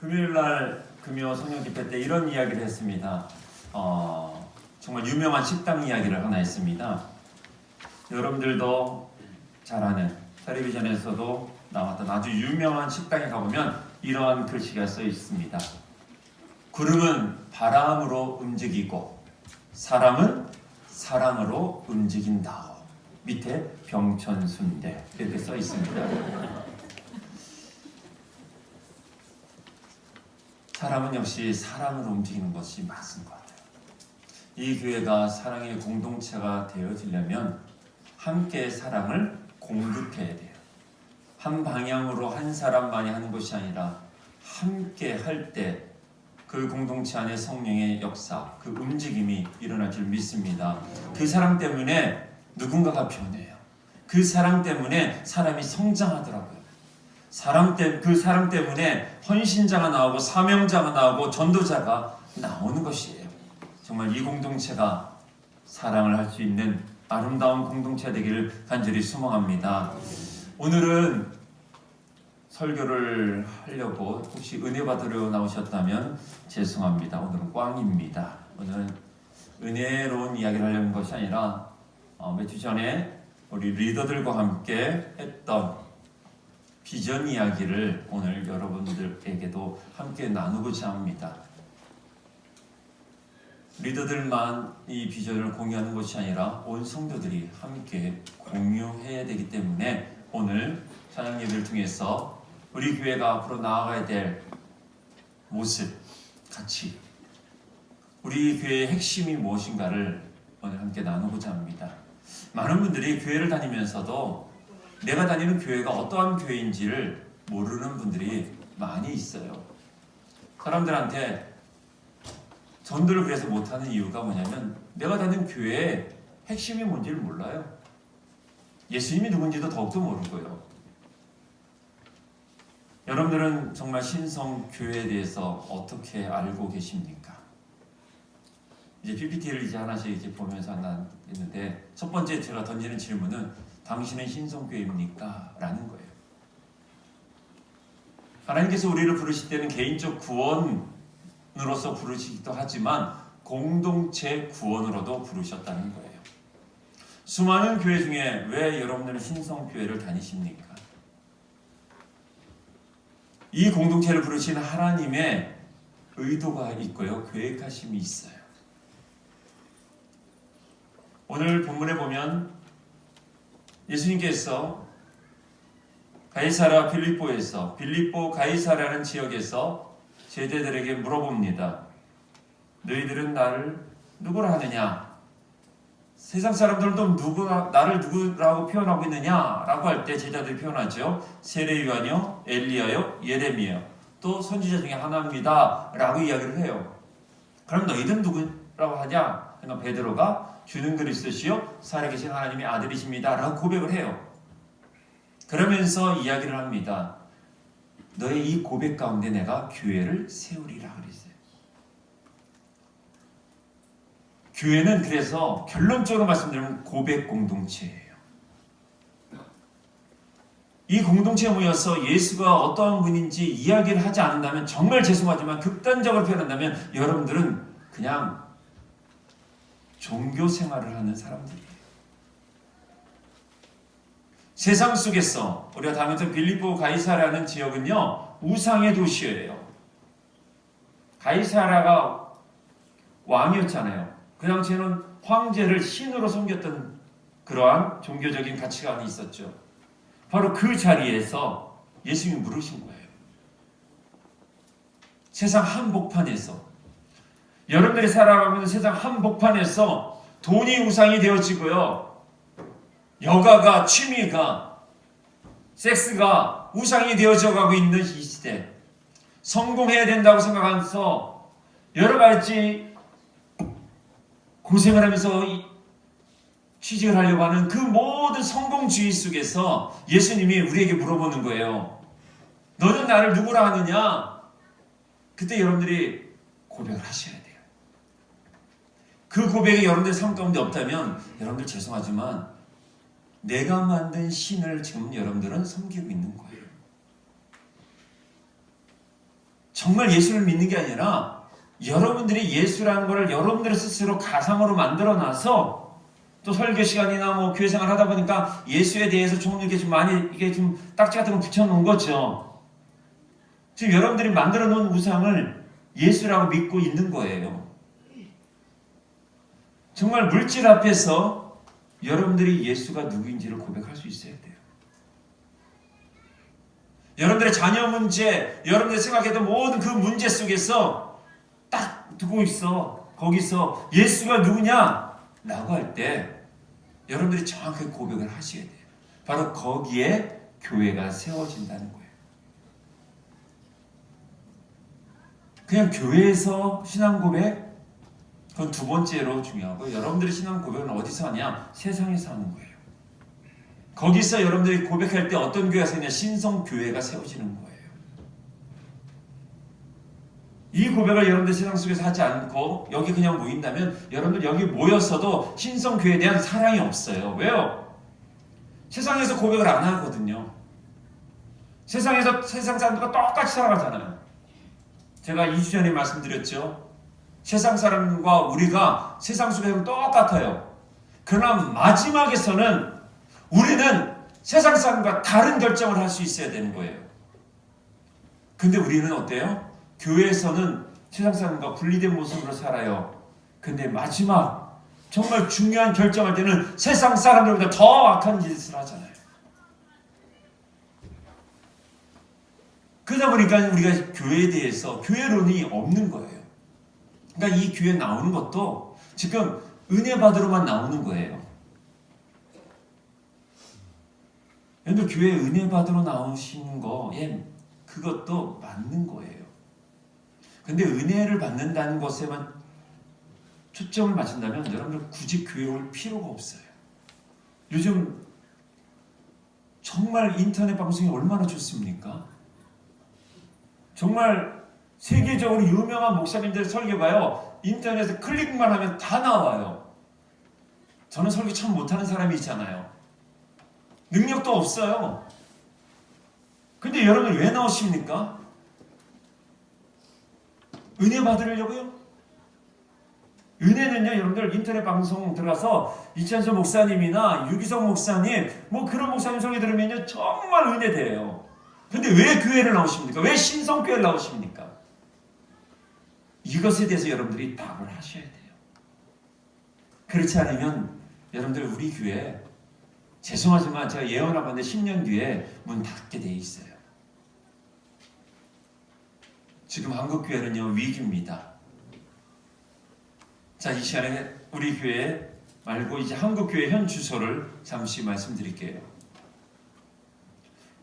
금요일날 금요 성령 집회 때 이런 이야기를 했습니다. 정말 유명한 식당 이야기를 하나 했습니다. 여러분들도 잘 아는 텔레비전에서도 나왔던 아주 유명한 식당에 가보면 이러한 글씨가 써 있습니다. 구름은 바람으로 움직이고 사람은 사랑으로 움직인다. 밑에 병천순대 이렇게 써 있습니다. 사람은 역시 사랑으로 움직이는 것이 맞은 것 같아요. 이 교회가 사랑의 공동체가 되어지려면 함께 사랑을 공급해야 돼요. 한 방향으로 한 사람만이 하는 것이 아니라 함께 할 때 그 공동체 안에 성령의 역사, 그 움직임이 일어날 줄 믿습니다. 그 사랑 때문에 누군가가 변해요. 그 사랑 때문에 사람이 성장하더라고요. 그 사랑 때문에 헌신자가 나오고 사명자가 나오고 전도자가 나오는 것이에요. 정말 이 공동체가 사랑을 할 수 있는 아름다운 공동체 되기를 간절히 소망합니다. 오늘은 설교를 하려고 혹시 은혜 받으러 나오셨다면 죄송합니다. 오늘은 꽝입니다. 오늘은 은혜로운 이야기를 하려는 것이 아니라 몇 주 전에 우리 리더들과 함께 했던 비전 이야기를 오늘 여러분들에게도 함께 나누고자 합니다. 리더들만 이 비전을 공유하는 것이 아니라 온 성도들이 함께 공유해야 되기 때문에 오늘 찬양 예배를 통해서 우리 교회가 앞으로 나아가야 될 모습, 가치, 우리 교회의 핵심이 무엇인가를 오늘 함께 나누고자 합니다. 많은 분들이 교회를 다니면서도 내가 다니는 교회가 어떠한 교회인지를 모르는 분들이 많이 있어요. 사람들한테 전도를 그래서 못하는 이유가 뭐냐면 내가 다니는 교회의 핵심이 뭔지를 몰라요. 예수님이 누군지도 더욱더 모르고요. 여러분들은 정말 신성교회에 대해서 어떻게 알고 계십니까? 이제 PPT를 이제 하나씩 이렇게 보면서 했는데 첫 번째 제가 던지는 질문은 당신은 신성교회입니까? 라는 거예요. 하나님께서 우리를 부르실 때는 개인적 구원으로서 부르시기도 하지만 공동체 구원으로도 부르셨다는 거예요. 수많은 교회 중에 왜 여러분들은 신성교회를 다니십니까? 이 공동체를 부르시는 하나님의 의도가 있고요. 계획하심이 있어요. 오늘 본문에 보면 예수님께서 가이사랴 빌립보에서 빌립보 가이사랴라는 지역에서 제자들에게 물어봅니다. 너희들은 나를 누구라 하느냐? 세상 사람들은 또 나를 누구라고 표현하고 있느냐라고 할 때 제자들이 표현하죠. 세례 요한이요, 엘리야요, 예레미야, 또 선지자 중에 하나입니다 라고 이야기를 해요. 그럼 너희들은 누구라고 하냐? 그러니까 베드로가 주는 그리스도시요 살아계신 하나님의 아들이십니다 라고 고백을 해요. 그러면서 이야기를 합니다. 너의 이 고백 가운데 내가 교회를 세우리라 그랬어요. 교회는 그래서 결론적으로 말씀드리면 고백 공동체예요. 이 공동체에 모여서 예수가 어떠한 분인지 이야기를 하지 않는다면 정말 죄송하지만 극단적으로 표현한다면 여러분들은 그냥 종교 생활을 하는 사람들이에요. 세상 속에서 우리가 다음부터 빌립보 가이사랴라는 지역은요 우상의 도시예요. 가이사랴가 왕이었잖아요. 그 당시에는 황제를 신으로 섬겼던 그러한 종교적인 가치관이 있었죠. 바로 그 자리에서 예수님이 물으신 거예요. 세상 한복판에서 여러분들이 살아가는 세상 한복판에서 돈이 우상이 되어지고요. 여가가, 취미가, 섹스가 우상이 되어져 가고 있는 이 시대. 성공해야 된다고 생각하면서 여러 가지 고생을 하면서 취직을 하려고 하는 그 모든 성공주의 속에서 예수님이 우리에게 물어보는 거예요. 너는 나를 누구라 하느냐? 그때 여러분들이 고백을 하셔야 돼요. 그 고백이 여러분들 삶 가운데 없다면 여러분들 죄송하지만 내가 만든 신을 지금 여러분들은 섬기고 있는 거예요. 정말 예수를 믿는 게 아니라 여러분들이 예수라는 것을 여러분들 스스로 가상으로 만들어놔서 또 설교 시간이나 뭐 교회 생활 하다 보니까 예수에 대해서 좀 이렇게 좀 많이 이게 좀 딱지 같은 거 붙여놓은 거죠. 지금 여러분들이 만들어 놓은 우상을 예수라고 믿고 있는 거예요. 정말 물질 앞에서 여러분들이 예수가 누구인지를 고백할 수 있어야 돼요. 여러분들의 자녀 문제, 여러분들이 생각했던 모든 그 문제 속에서 딱 두고 있어. 거기서 예수가 누구냐? 라고 할 때 여러분들이 정확하게 고백을 하셔야 돼요. 바로 거기에 교회가 세워진다는 거예요. 그냥 교회에서 신앙 고백, 그건 두 번째로 중요하고, 여러분들의 신앙 고백은 어디서 하냐? 세상에서 하는 거예요. 거기서 여러분들이 고백할 때 어떤 교회가 세우냐? 신성교회가 세워지는 거예요. 이 고백을 여러분들 신앙 속에서 하지 않고 여기 그냥 모인다면 여러분들 여기 모였어도 신성교회에 대한 사랑이 없어요. 왜요? 세상에서 고백을 안 하거든요. 세상에서 세상 사람들과 똑같이 살아가잖아요. 제가 2주 전에 말씀드렸죠. 세상 사람과 우리가 세상 속에서는 똑같아요. 그러나 마지막에서는 우리는 세상 사람과 다른 결정을 할 수 있어야 되는 거예요. 근데 우리는 어때요? 교회에서는 세상 사람과 분리된 모습으로 살아요. 근데 마지막 정말 중요한 결정할 때는 세상 사람들보다 더 악한 짓을 하잖아요. 그러다 보니까 우리가 교회에 대해서 교회론이 없는 거예요. 그러니까 이 교회 나오는 것도 지금 은혜 받으러만 나오는 거예요. 여러분 교회 은혜 받으러 나오시는 거에 그것도 맞는 거예요. 근데 은혜를 받는다는 것에만 초점을 맞춘다면 여러분들 굳이 교회 올 필요가 없어요. 요즘 정말 인터넷 방송이 얼마나 좋습니까? 정말 세계적으로 유명한 목사님들 설교가요, 인터넷에 클릭만 하면 다 나와요. 저는 설교 참 못하는 사람이 있잖아요. 능력도 없어요. 근데 여러분 왜 나오십니까? 은혜 받으려고요? 은혜는요, 여러분들 인터넷 방송 들어가서 이찬수 목사님이나 유기성 목사님, 뭐 그런 목사님 설교 들으면요, 정말 은혜돼요. 근데 왜 교회를 나오십니까? 왜 신성교회를 나오십니까? 이것에 대해서 여러분들이 답을 하셔야 돼요. 그렇지 않으면 여러분들 우리 교회 죄송하지만 제가 예언하건대 10년 뒤에 문 닫게 돼 있어요. 지금 한국교회는요 위기입니다. 자, 이 시간에 우리 교회 말고 이제 한국교회 현 주소를 잠시 말씀드릴게요.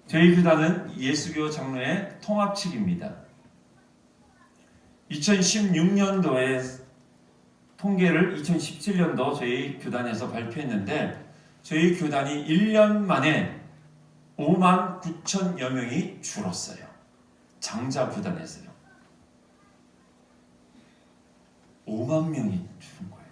저희 교단은 예수교 장로의 통합 측입니다. 2016년도에 통계를 2017년도 저희 교단에서 발표했는데 저희 교단이 1년 만에 5만 9천여 명이 줄었어요. 장자 교단에서요. 5만 명이 줄은 거예요.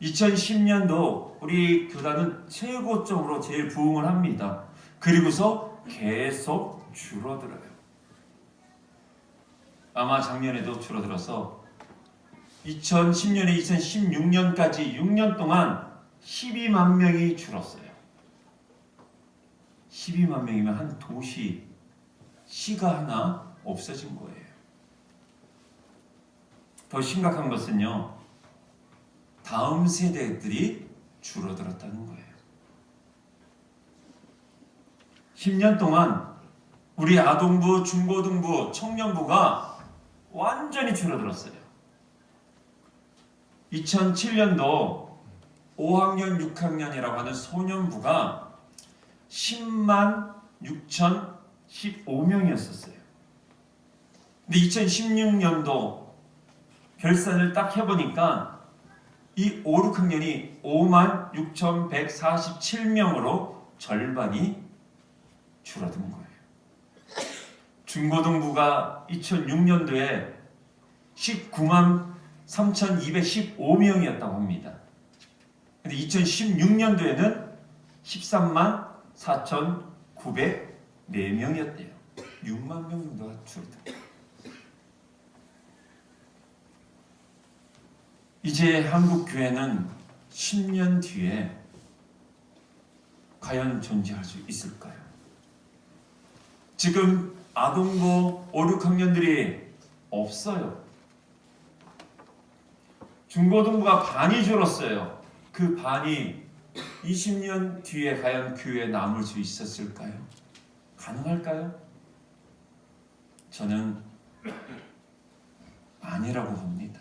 2010년도 우리 교단은 최고점으로 제일 부흥을 합니다. 그리고서 계속 줄어들어요. 아마 작년에도 줄어들어서 2010년에 2016년까지 6년 동안 12만 명이 줄었어요. 12만 명이면 한 도시, 시가 하나 없어진 거예요. 더 심각한 것은요, 다음 세대들이 줄어들었다는 거예요. 10년 동안 우리 아동부, 중고등부, 청년부가 완전히 줄어들었어요. 2007년도 5학년, 6학년이라고 하는 소년부가 10만 6,015명이었었어요. 근데 2016년도 결산을 딱 해보니까 이 5, 6학년이 5만 6,147명으로 절반이 줄어든 거예요. 중고등부가 2006년도에 19만 3,215명이었다고 합니다. 근데 2016년도에는 13만 4,904명이었대요. 6만 명 정도가 줄어듭니다. 이제 한국 교회는 10년 뒤에 과연 존재할 수 있을까요? 지금 아동부 5, 6학년들이 없어요. 중고등부가 반이 줄었어요. 그 반이 20년 뒤에 과연 교회에 남을 수 있었을까요? 가능할까요? 저는 아니라고 봅니다.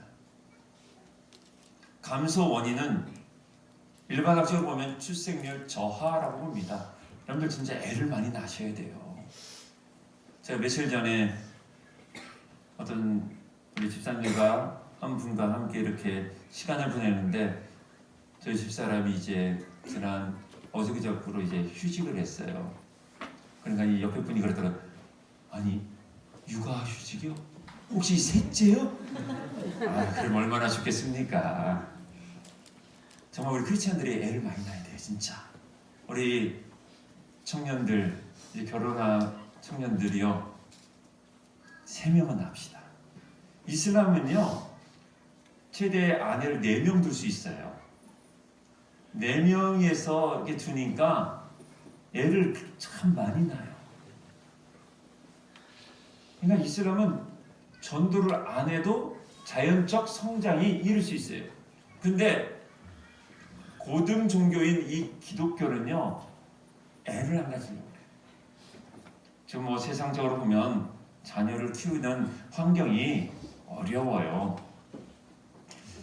감소 원인은 일반학적으로 보면 출생률 저하라고 봅니다. 여러분들 진짜 애를 많이 낳으셔야 돼요. 제가 며칠 전에 어떤 우리 집사님과 한 분과 함께 이렇게 시간을 보내는데 저희 집사람이 이제 지난 어저께적으로 이제 휴직을 했어요. 그러니까 이 옆에 분이 그러더라고요. 아니 육아 휴직이요? 혹시 셋째요? 아, 그럼 얼마나 좋겠습니까? 정말 우리 크리스찬들이 애를 많이 낳아야 돼요, 진짜. 우리 청년들, 이제 결혼한 청년들이요, 3명은 납시다. 이슬람은요, 최대 아내를 4명 둘 수 있어요. 4명에서 이렇게 두니까 애를 참 많이 낳아요. 그러니까 이슬람은 전도를 안 해도 자연적 성장이 이룰 수 있어요. 근데 고등 종교인 이 기독교는요, 애를 안 가지려고 해요. 지금 뭐 세상적으로 보면 자녀를 키우는 환경이 어려워요.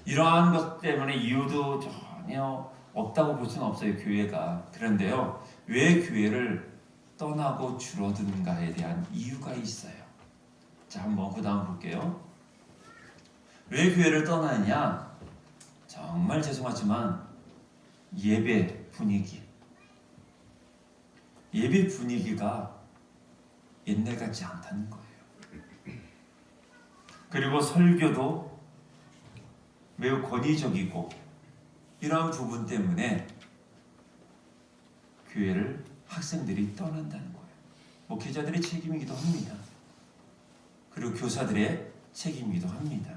이러한 것 때문에 이유도 전혀 없다고 볼 수는 없어요, 교회가. 그런데요, 왜 교회를 떠나고 줄어드는가에 대한 이유가 있어요. 자, 한번 그 다음 볼게요. 왜 교회를 떠나느냐? 정말 죄송하지만 예배 분위기. 예배 분위기가 옛날 같지 않다는 거예요. 그리고 설교도 매우 권위적이고 이러한 부분 때문에 교회를 학생들이 떠난다는 거예요. 목회자들의 책임이기도 합니다. 그리고 교사들의 책임이기도 합니다.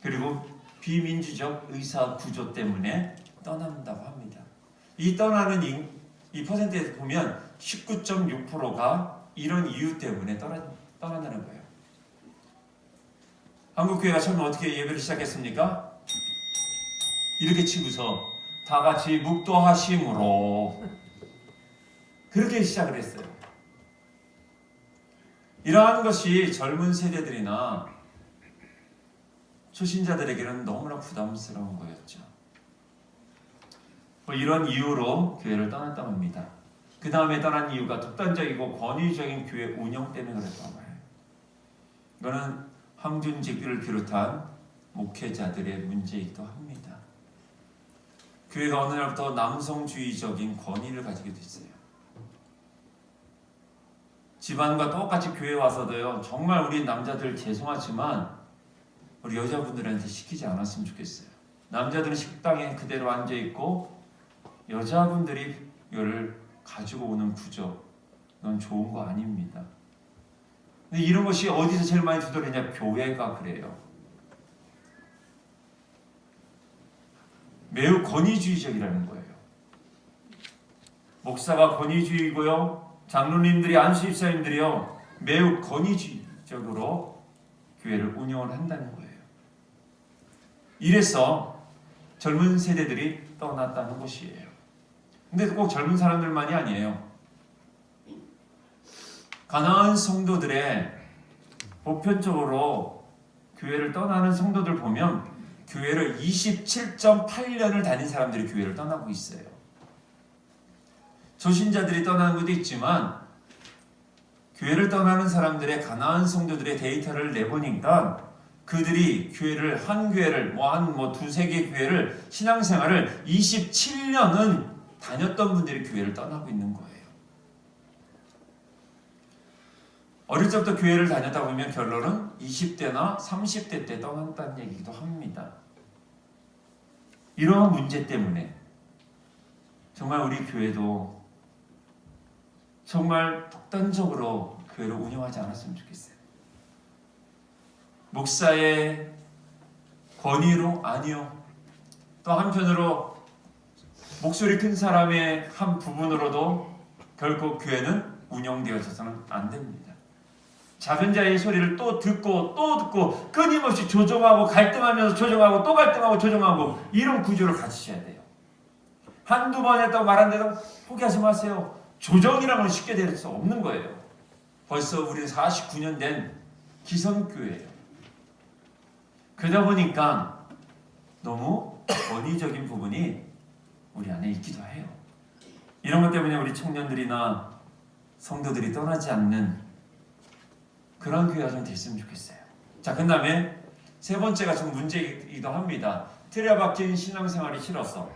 그리고 비민주적 의사 구조 때문에 떠난다고 합니다. 이 떠나는 이 퍼센트에서 보면 19.6%가 이런 이유 때문에 떠난다는 거예요. 한국교회가 처음에 어떻게 예배를 시작했습니까? 이렇게 치고서 다 같이 묵도하심으로 그렇게 시작을 했어요. 이러한 것이 젊은 세대들이나 초신자들에게는 너무나 부담스러운 거였죠. 뭐 이런 이유로 교회를 떠났다고 합니다. 그 다음에 떠난 이유가 독단적이고 권위적인 교회 운영 때문에 그랬다고 해요. 이거는 황준직들을 비롯한 목회자들의 문제이기도 합니다. 교회가 어느 날부터 남성주의적인 권위를 가지게 됐어요. 집안과 똑같이 교회 와서도요, 정말 우리 남자들 죄송하지만 우리 여자분들한테 시키지 않았으면 좋겠어요. 남자들은 식당에 그대로 앉아있고 여자분들이 이걸 가지고 오는 구조, 이건 좋은 거 아닙니다. 근데 이런 것이 어디서 제일 많이 두드리냐? 교회가 그래요. 매우 권위주의적이라는 거예요. 목사가 권위주의고요, 장로님들이 안수집사님들이요, 매우 권위주의적으로 교회를 운영을 한다는 거예요. 이래서 젊은 세대들이 떠났다는 것이에요. 근데 꼭 젊은 사람들만이 아니에요. 가난한 성도들의 보편적으로 교회를 떠나는 성도들 보면 교회를 27.8년을 다닌 사람들이 교회를 떠나고 있어요. 초신자들이 떠나는 것도 있지만 교회를 떠나는 사람들의 가난한 성도들의 데이터를 내보니까 그들이 교회를 한 교회를 한 두세 개 교회를 신앙생활을 27년은 다녔던 분들이 교회를 떠나고 있는 거예요. 어릴 적부터 교회를 다녔다 보면 결론은 20대나 30대 때 떠났다는 얘기기도 합니다. 이러한 문제 때문에 정말 우리 교회도 정말 독단적으로 교회를 운영하지 않았으면 좋겠어요. 목사의 권위로? 아니요. 또 한편으로 목소리 큰 사람의 한 부분으로도 결코 교회는 운영되어져서는 안 됩니다. 작은 자의 소리를 또 듣고 또 듣고 끊임없이 조정하고 갈등하면서 조정하고 또 갈등하고 조정하고 이런 구조를 가지셔야 돼요. 한두 번 했다고 말 안 되다고 포기하지 마세요. 조정이라는 건 쉽게 될 수 없는 거예요. 벌써 우리는 49년 된 기성교회예요. 그러다 보니까 너무 권위적인 부분이 우리 안에 있기도 해요. 이런 것 때문에 우리 청년들이나 성도들이 떠나지 않는 그런 교회가 좀 됐으면 좋겠어요. 자, 그 다음에 세 번째가 좀 문제이기도 합니다. 틀에 박힌 신앙생활이 싫어서.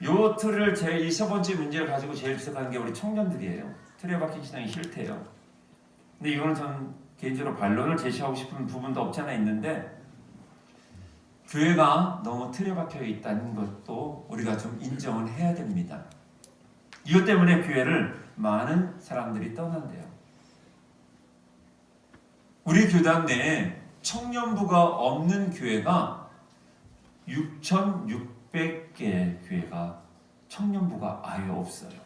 요 틀을 이 세 번째 문제를 가지고 제일 지적하는 게 우리 청년들이에요. 틀에 박힌 신앙이 싫대요. 근데 이거는 전 개인적으로 반론을 제시하고 싶은 부분도 없지 않아 있는데, 교회가 너무 틀에 박혀 있다는 것도 우리가 좀 인정을 해야 됩니다. 이것 때문에 교회를 많은 사람들이 떠난대요. 우리 교단 내에 청년부가 없는 교회가 6,600개의 교회가 청년부가 아예 없어요.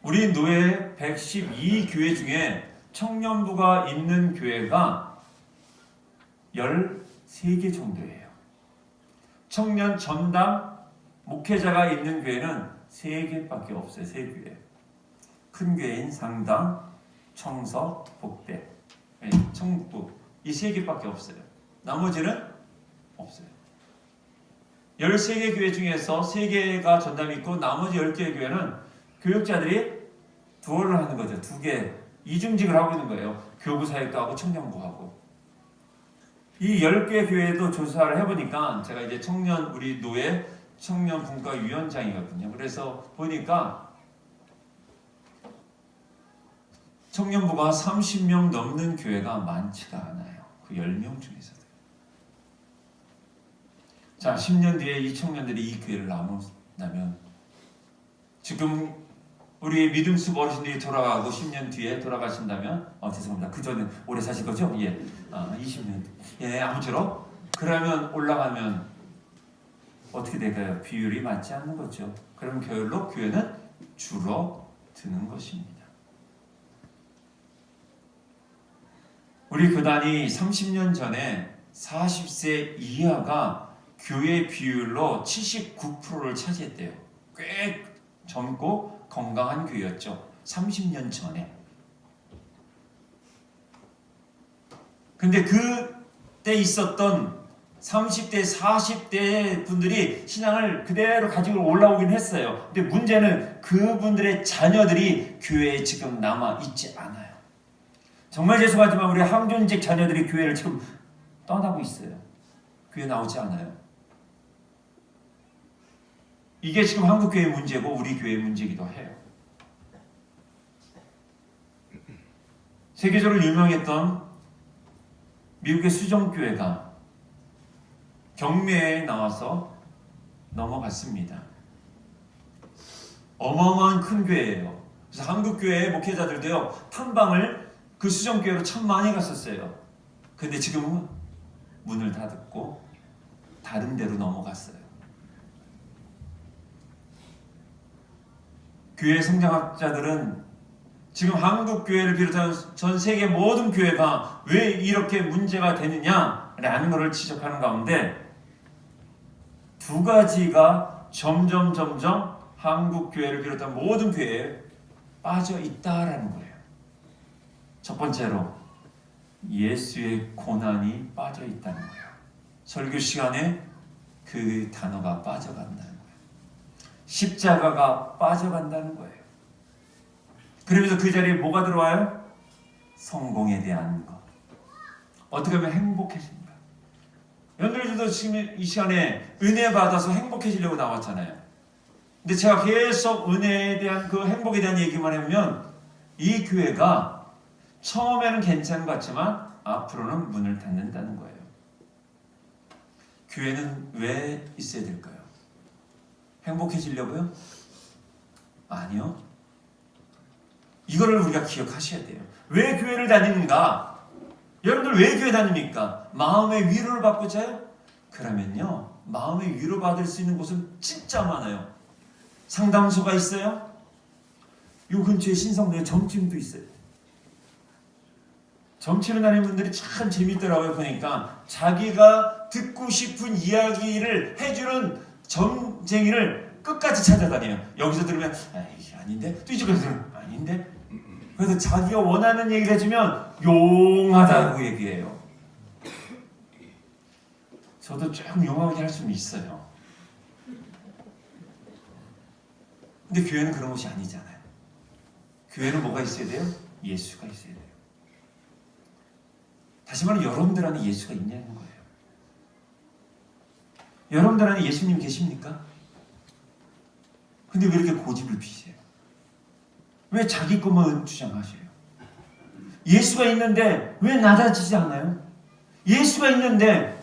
우리 노예 112교회 중에 청년부가 있는 교회가 13개 정도예요. 청년 전담 목회자가 있는 교회는 3개밖에 없어요. 3교회. 큰 교회인 상당, 청석, 복대, 청북부 이 3개밖에 없어요. 나머지는 없어요. 13개 교회 중에서 3개가 전담이 있고 나머지 10개의 교회는 교육자들이 두어를 하는 거죠. 2개 이중직을 하고 있는 거예요. 교부 사역도 하고 청년부 하고. 이 10개 교회도 조사를 해보니까 제가 이제 우리 노예 청년분과위원장이거든요. 그래서 보니까 청년부가 30명 넘는 교회가 많지가 않아요. 그 10명 중에서도. 자, 10년 뒤에 이 청년들이 이 교회를 나눈다면 지금 우리 믿음숙 어르신들이 돌아가고 10년 뒤에 돌아가신다면 죄송합니다. 그 전에 오래 사실 거죠? 예, 20년. 예, 아무쪼록 그러면 올라가면 어떻게 될까요? 비율이 맞지 않는 거죠. 그러면 결국 교회는 줄어드는 것입니다. 우리 교단이 30년 전에 40세 이하가 교회 비율로 79%를 차지했대요. 꽤 젊고 건강한 교회였죠. 30년 전에. 근데 그때 있었던 30대, 40대 분들이 신앙을 그대로 가지고 올라오긴 했어요. 근데 문제는 그분들의 자녀들이 교회에 지금 남아있지 않아요. 정말 죄송하지만 우리 항존직 자녀들이 교회를 지금 떠나고 있어요. 교회 나오지 않아요. 이게 지금 한국 교회의 문제고 우리 교회의 문제이기도 해요. 세계적으로 유명했던 미국의 수정교회가 경매에 나와서 넘어갔습니다. 어마어마한 큰 교회예요. 그래서 한국 교회의 목회자들도요, 탐방을 그 수정교회로 참 많이 갔었어요. 근데 지금은 문을 닫았고 다른 데로 넘어갔어요. 교회 성장학자들은 지금 한국 교회를 비롯한 전 세계 모든 교회가 왜 이렇게 문제가 되느냐라는 것을 지적하는 가운데 두 가지가 점점 한국 교회를 비롯한 모든 교회에 빠져 있다라는 거예요. 첫 번째로 예수의 고난이 빠져 있다는 거예요. 설교 시간에 그 단어가 빠져간다는 거예요. 십자가가 빠져간다는 거예요. 그러면서 그 자리에 뭐가 들어와요? 성공에 대한 것. 어떻게 하면 행복해집니까? 여러분들도 지금 이 시간에 은혜 받아서 행복해지려고 나왔잖아요. 근데 제가 계속 은혜에 대한 그 행복에 대한 얘기만 하면 이 교회가 처음에는 괜찮은 것 같지만 앞으로는 문을 닫는다는 거예요. 교회는 왜 있어야 될까요? 행복해지려고요? 아니요. 이거를 우리가 기억하셔야 돼요. 왜 교회를 다니는가? 여러분들 왜 교회 다닙니까? 마음의 위로를 받고자요? 그러면요, 마음의 위로받을 수 있는 곳은 진짜 많아요. 상담소가 있어요. 요 근처에 신성동에 점집도 있어요. 점치러 다니는 분들이 참 재밌더라고요. 보니까 자기가 듣고 싶은 이야기를 해주는 점쟁이를 끝까지 찾아다녀요. 여기서 들으면 아닌데, 또 이쪽에서 들으면 아닌데. 그래서 자기가 원하는 얘기를 해주면 용하다고 얘기해요. 저도 좀 용하게 할 수는 있어요. 근데 교회는 그런 곳이 아니잖아요. 교회는 뭐가 있어야 돼요? 예수가 있어야 돼요. 다시 말해 여러분들 안에 예수가 있냐는 거예요. 여러분들 안에 예수님 계십니까? 근데 왜 이렇게 고집을 피세요? 왜 자기 것만 주장하세요? 예수가 있는데 왜 낮아지지 않나요? 예수가 있는데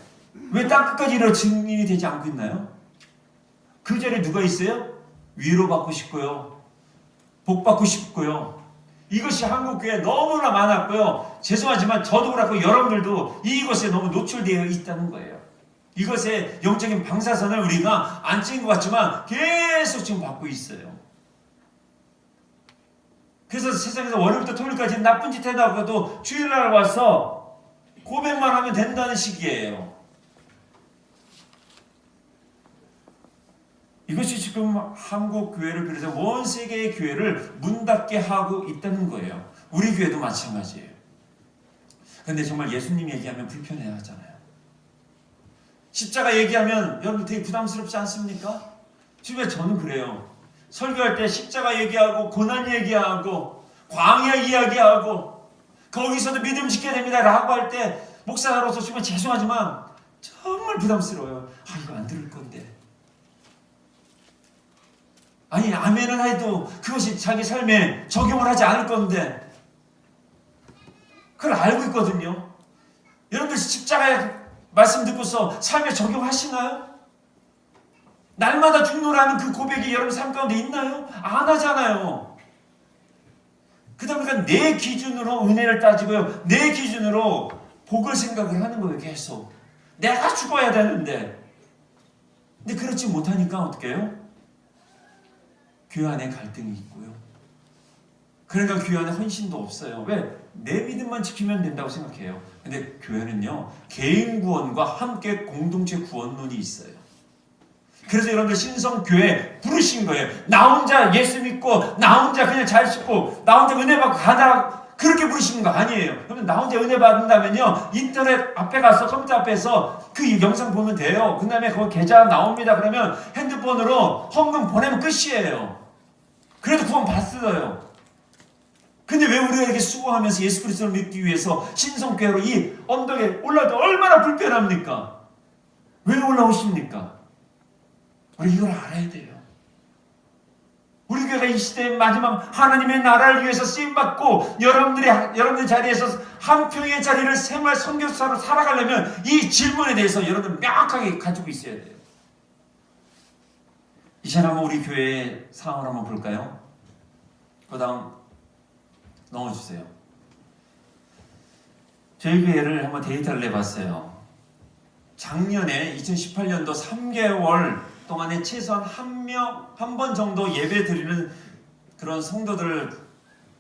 왜 땅끝까지 이런 증인이 되지 않고 있나요? 그 자리에 누가 있어요? 위로받고 싶고요. 복받고 싶고요. 이것이 한국교회에 너무나 많았고요. 죄송하지만 저도 그렇고 여러분들도 이것에 너무 노출되어 있다는 거예요. 이것에 영적인 방사선을 우리가 안 찍은 것 같지만 계속 지금 받고 있어요. 그래서 세상에서 월요일부터 토요일까지 나쁜 짓 해다가도 주일날 와서 고백만 하면 된다는 식이에요. 이것이 지금 한국 교회를 비롯해서 온 세계의 교회를 문 닫게 하고 있다는 거예요. 우리 교회도 마찬가지예요. 그런데 정말 예수님 얘기하면 불편해 하잖아요. 십자가 얘기하면 여러분 되게 부담스럽지 않습니까? 지금 저는 그래요. 설교할 때 십자가 얘기하고 고난 얘기하고 광야 이야기하고 거기서도 믿음 지켜야 됩니다 라고 할 때 목사로서 정말 죄송하지만 정말 부담스러워요. 이거 안 들을 건데. 아니 아멘은 해도 그것이 자기 삶에 적용을 하지 않을 건데 그걸 알고 있거든요. 여러분들 십자가의 말씀 듣고서 삶에 적용하시나요? 날마다 죽노라는 그 고백이 여러분 삶 가운데 있나요? 안 하잖아요. 그러다 보니까 내 기준으로 은혜를 따지고요. 내 기준으로 복을 생각을 하는 거예요. 계속. 내가 죽어야 되는데. 근데 그렇지 못하니까 어떻게 해요? 교회 안에 갈등이 있고요. 그러니까 교회 안에 헌신도 없어요. 왜? 내 믿음만 지키면 된다고 생각해요. 근데 교회는요, 개인 구원과 함께 공동체 구원론이 있어요. 그래서 여러분들 신성교회 부르신 거예요. 나 혼자 예수 믿고 나 혼자 그냥 잘 씻고 나 혼자 은혜 받고 가다 그렇게 부르시는 거 아니에요. 여러분 나 혼자 은혜 받는다면요, 인터넷 앞에 가서 컴퓨터 앞에서 그 영상 보면 돼요. 그 다음에 거기 계좌 나옵니다. 그러면 핸드폰으로 헌금 보내면 끝이에요. 그래도 구원 받았어요. 근데 왜 우리가 이렇게 수고하면서 예수 그리스도를 믿기 위해서 신성교회로 이 언덕에 올라도 얼마나 불편합니까? 왜 올라오십니까? 우리 이걸 알아야 돼요. 우리 교회가 이 시대의 마지막 하나님의 나라를 위해서 쓰임받고 여러분들 자리에서 한 평의 자리를 생활 선교사로 살아가려면 이 질문에 대해서 여러분 명확하게 가지고 있어야 돼요. 이 시간 한번 우리 교회의 상황을 한번 볼까요? 그 다음 넣어주세요. 저희 교회를 한번 데이터를 내봤어요. 작년에 2018년도 3개월 동안에 최소한 한 번 정도 예배 드리는 그런 성도들을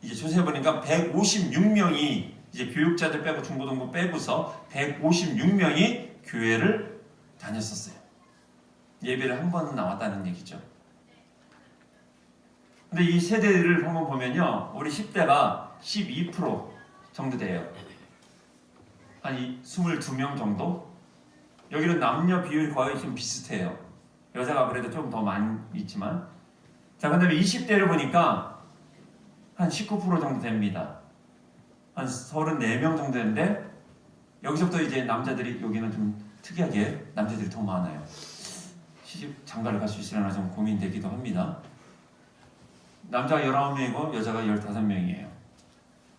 이제 조사해보니까 156명이 이제 교육자들 빼고 중고등부 빼고서 156명이 교회를 다녔었어요. 예배를 한 번은 나왔다는 얘기죠. 근데 이 세대를 한번 보면요, 우리 10대가 12% 정도 돼요. 한 22명 정도? 여기는 남녀 비율이 거의 좀 비슷해요. 여자가 그래도 좀 더 많이 있지만. 자, 그 다음에 20대를 보니까 한 19% 정도 됩니다. 한 34명 정도 되는데, 여기서부터 이제 남자들이, 여기는 좀 특이하게 남자들이 더 많아요. 시집 장가를 갈 수 있으려나 좀 고민되기도 합니다. 남자가 19명이고 여자가 15명이에요.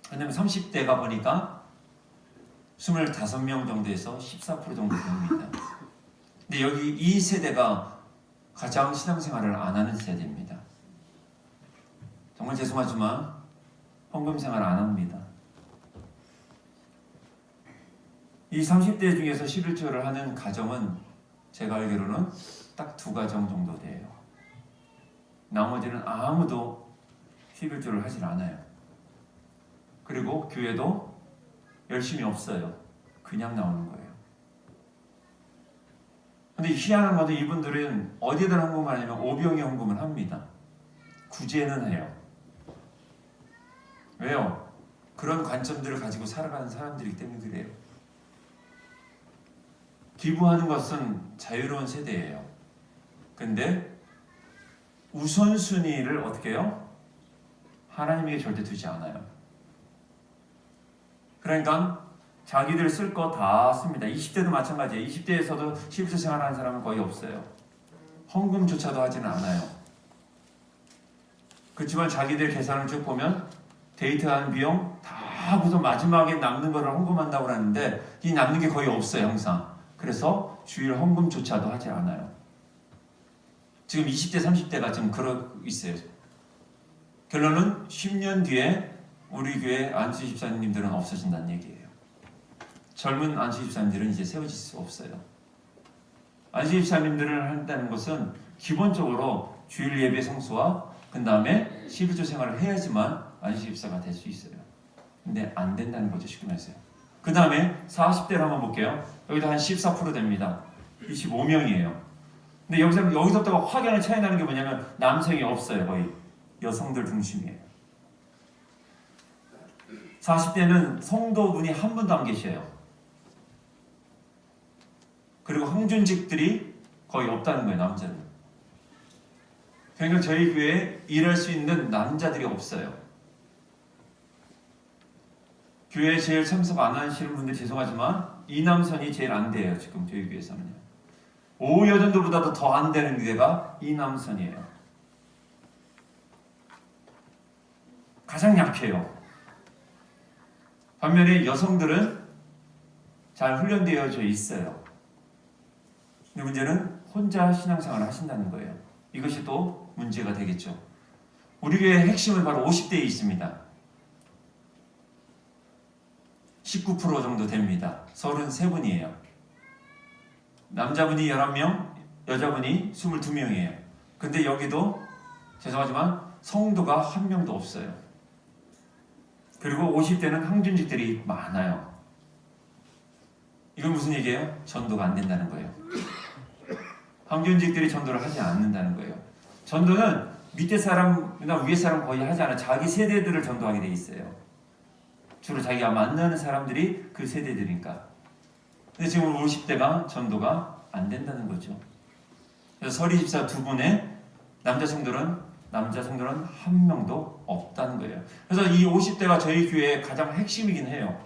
그 다음에 30대가 보니까 25명 정도에서 14% 정도 됩니다. 근데 여기 이 세대가 가장 신앙생활을 안 하는 세대입니다. 정말 죄송하지만 헌금 생활 안 합니다. 이 30대 중에서 11조를 하는 가정은 제가 알기로는 딱 2가정 정도 돼요. 나머지는 아무도 11조를 하질 않아요. 그리고 교회도 열심히 없어요. 그냥 나오는 거예요. 근데 희한한 것도 이분들은 어디에다 헌금을 하냐면 오병이 헌금을 합니다. 구제는 해요. 왜요? 그런 관점들을 가지고 살아가는 사람들이기 때문에 그래요. 기부하는 것은 자유로운 세대예요. 근데 우선순위를 어떻게 해요? 하나님에게 절대 두지 않아요. 그러니까 자기들 쓸 거 다 씁니다. 20대도 마찬가지예요. 20대에서도 11조 생활하는 사람은 거의 없어요. 헌금조차도 하지는 않아요. 그렇지만 자기들 계산을 쭉 보면 데이트하는 비용 다 하고서 마지막에 남는 거를 헌금한다고 하는데 이 남는 게 거의 없어요. 항상. 그래서 주일 헌금조차도 하지 않아요. 지금 20대, 30대가 지금 그러고 있어요. 결론은 10년 뒤에 우리 교회 안수 집사님들은 없어진다는 얘기예요. 젊은 안수 집사님들은 이제 세워질 수 없어요. 안수 집사님들을 한다는 것은 기본적으로 주일 예배 성수와 그 다음에 11조 생활을 해야지만 안수 집사가 될 수 있어요. 근데 안 된다는 거죠. 쉽게 말해서요. 그 다음에 40대를 한번 볼게요. 여기도 한 14% 됩니다. 25명이에요. 근데 여기서부터 확연히 차이 나는 게 뭐냐면 남성이 없어요. 거의 여성들 중심이에요. 40대는 성도분이 한 분도 안 계셔요. 그리고 황준직들이 거의 없다는 거예요. 남자는. 그러니까 저희 교회에 일할 수 있는 남자들이 없어요. 교회에 제일 참석 안 하시는 분들 죄송하지만 이남선이 제일 안 돼요. 지금 저희 교회에서는요. 오여전도보다도 더 안 되는 교회가 이남선이에요. 가장 약해요. 반면에 여성들은 잘 훈련되어져 있어요. 근데 문제는 혼자 신앙생활을 하신다는 거예요. 이것이 또 문제가 되겠죠. 우리 교회의 핵심은 바로 50대에 있습니다. 19% 정도 됩니다. 33분이에요. 남자분이 11명, 여자분이 22명이에요. 근데 여기도 죄송하지만 성도가 한 명도 없어요. 그리고 50대는 항준직들이 많아요. 이건 무슨 얘기예요? 전도가 안 된다는 거예요. 항준직들이 전도를 하지 않는다는 거예요. 전도는 밑에 사람이나 위에 사람 거의 하지 않아요. 자기 세대들을 전도하게 돼 있어요. 주로 자기가 만나는 사람들이 그 세대들이니까. 근데 지금 50대가 전도가 안 된다는 거죠. 그래서 서리 집사 2분의 남자 성도는 한 명도 없다는 거예요. 그래서 이 50대가 저희 교회의 가장 핵심이긴 해요.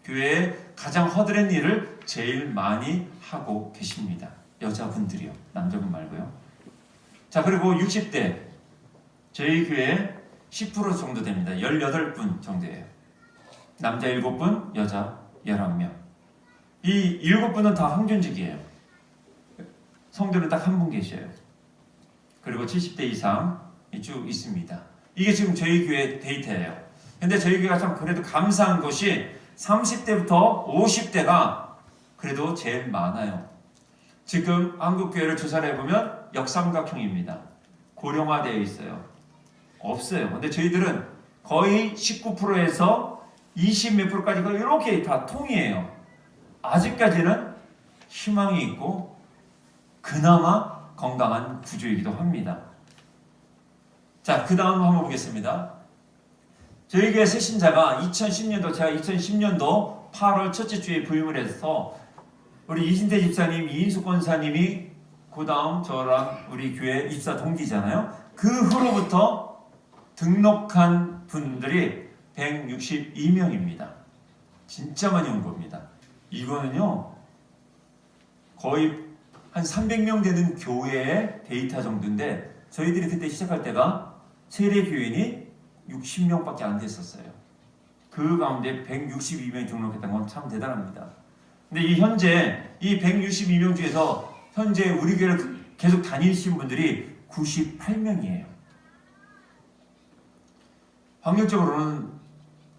교회에 가장 허드렛 일을 제일 많이 하고 계십니다. 여자분들이요. 남자분 말고요. 자, 그리고 60대 저희 교회에 10% 정도 됩니다. 18분 정도예요. 남자 7분, 여자 11명. 이 7분은 다 항준직이에요. 성도는 딱 한 분 계셔요. 그리고 70대 이상이 쭉 있습니다. 이게 지금 저희 교회 데이터예요. 근데 저희 교회가 참 그래도 감사한 것이 30대부터 50대가 그래도 제일 많아요. 지금 한국교회를 조사를 해보면 역삼각형입니다. 고령화되어 있어요. 없어요. 근데 저희들은 거의 19%에서 20 몇 프로까지가 이렇게 다 통이에요. 아직까지는 희망이 있고 그나마 건강한 구조이기도 합니다. 자, 그 다음 한번 보겠습니다. 저희 교회 새신자가 2010년도, 제가 2010년도 8월 첫째 주에 부임을 해서 우리 이신태 집사님, 이인숙 권사님이 그 다음 저랑 우리 교회 입사 동기잖아요. 그 후로부터 등록한 분들이 162명입니다. 진짜 많이 온 겁니다. 이거는요, 거의 한 300명 되는 교회의 데이터 정도인데 저희들이 그때 시작할 때가 세례 교인이 60명밖에 안 됐었어요. 그 가운데 162명이 등록했다는 건 참 대단합니다. 근데 현재 이 162명 중에서 현재 우리 교회를 계속 다니신 분들이 98명이에요. 확률적으로는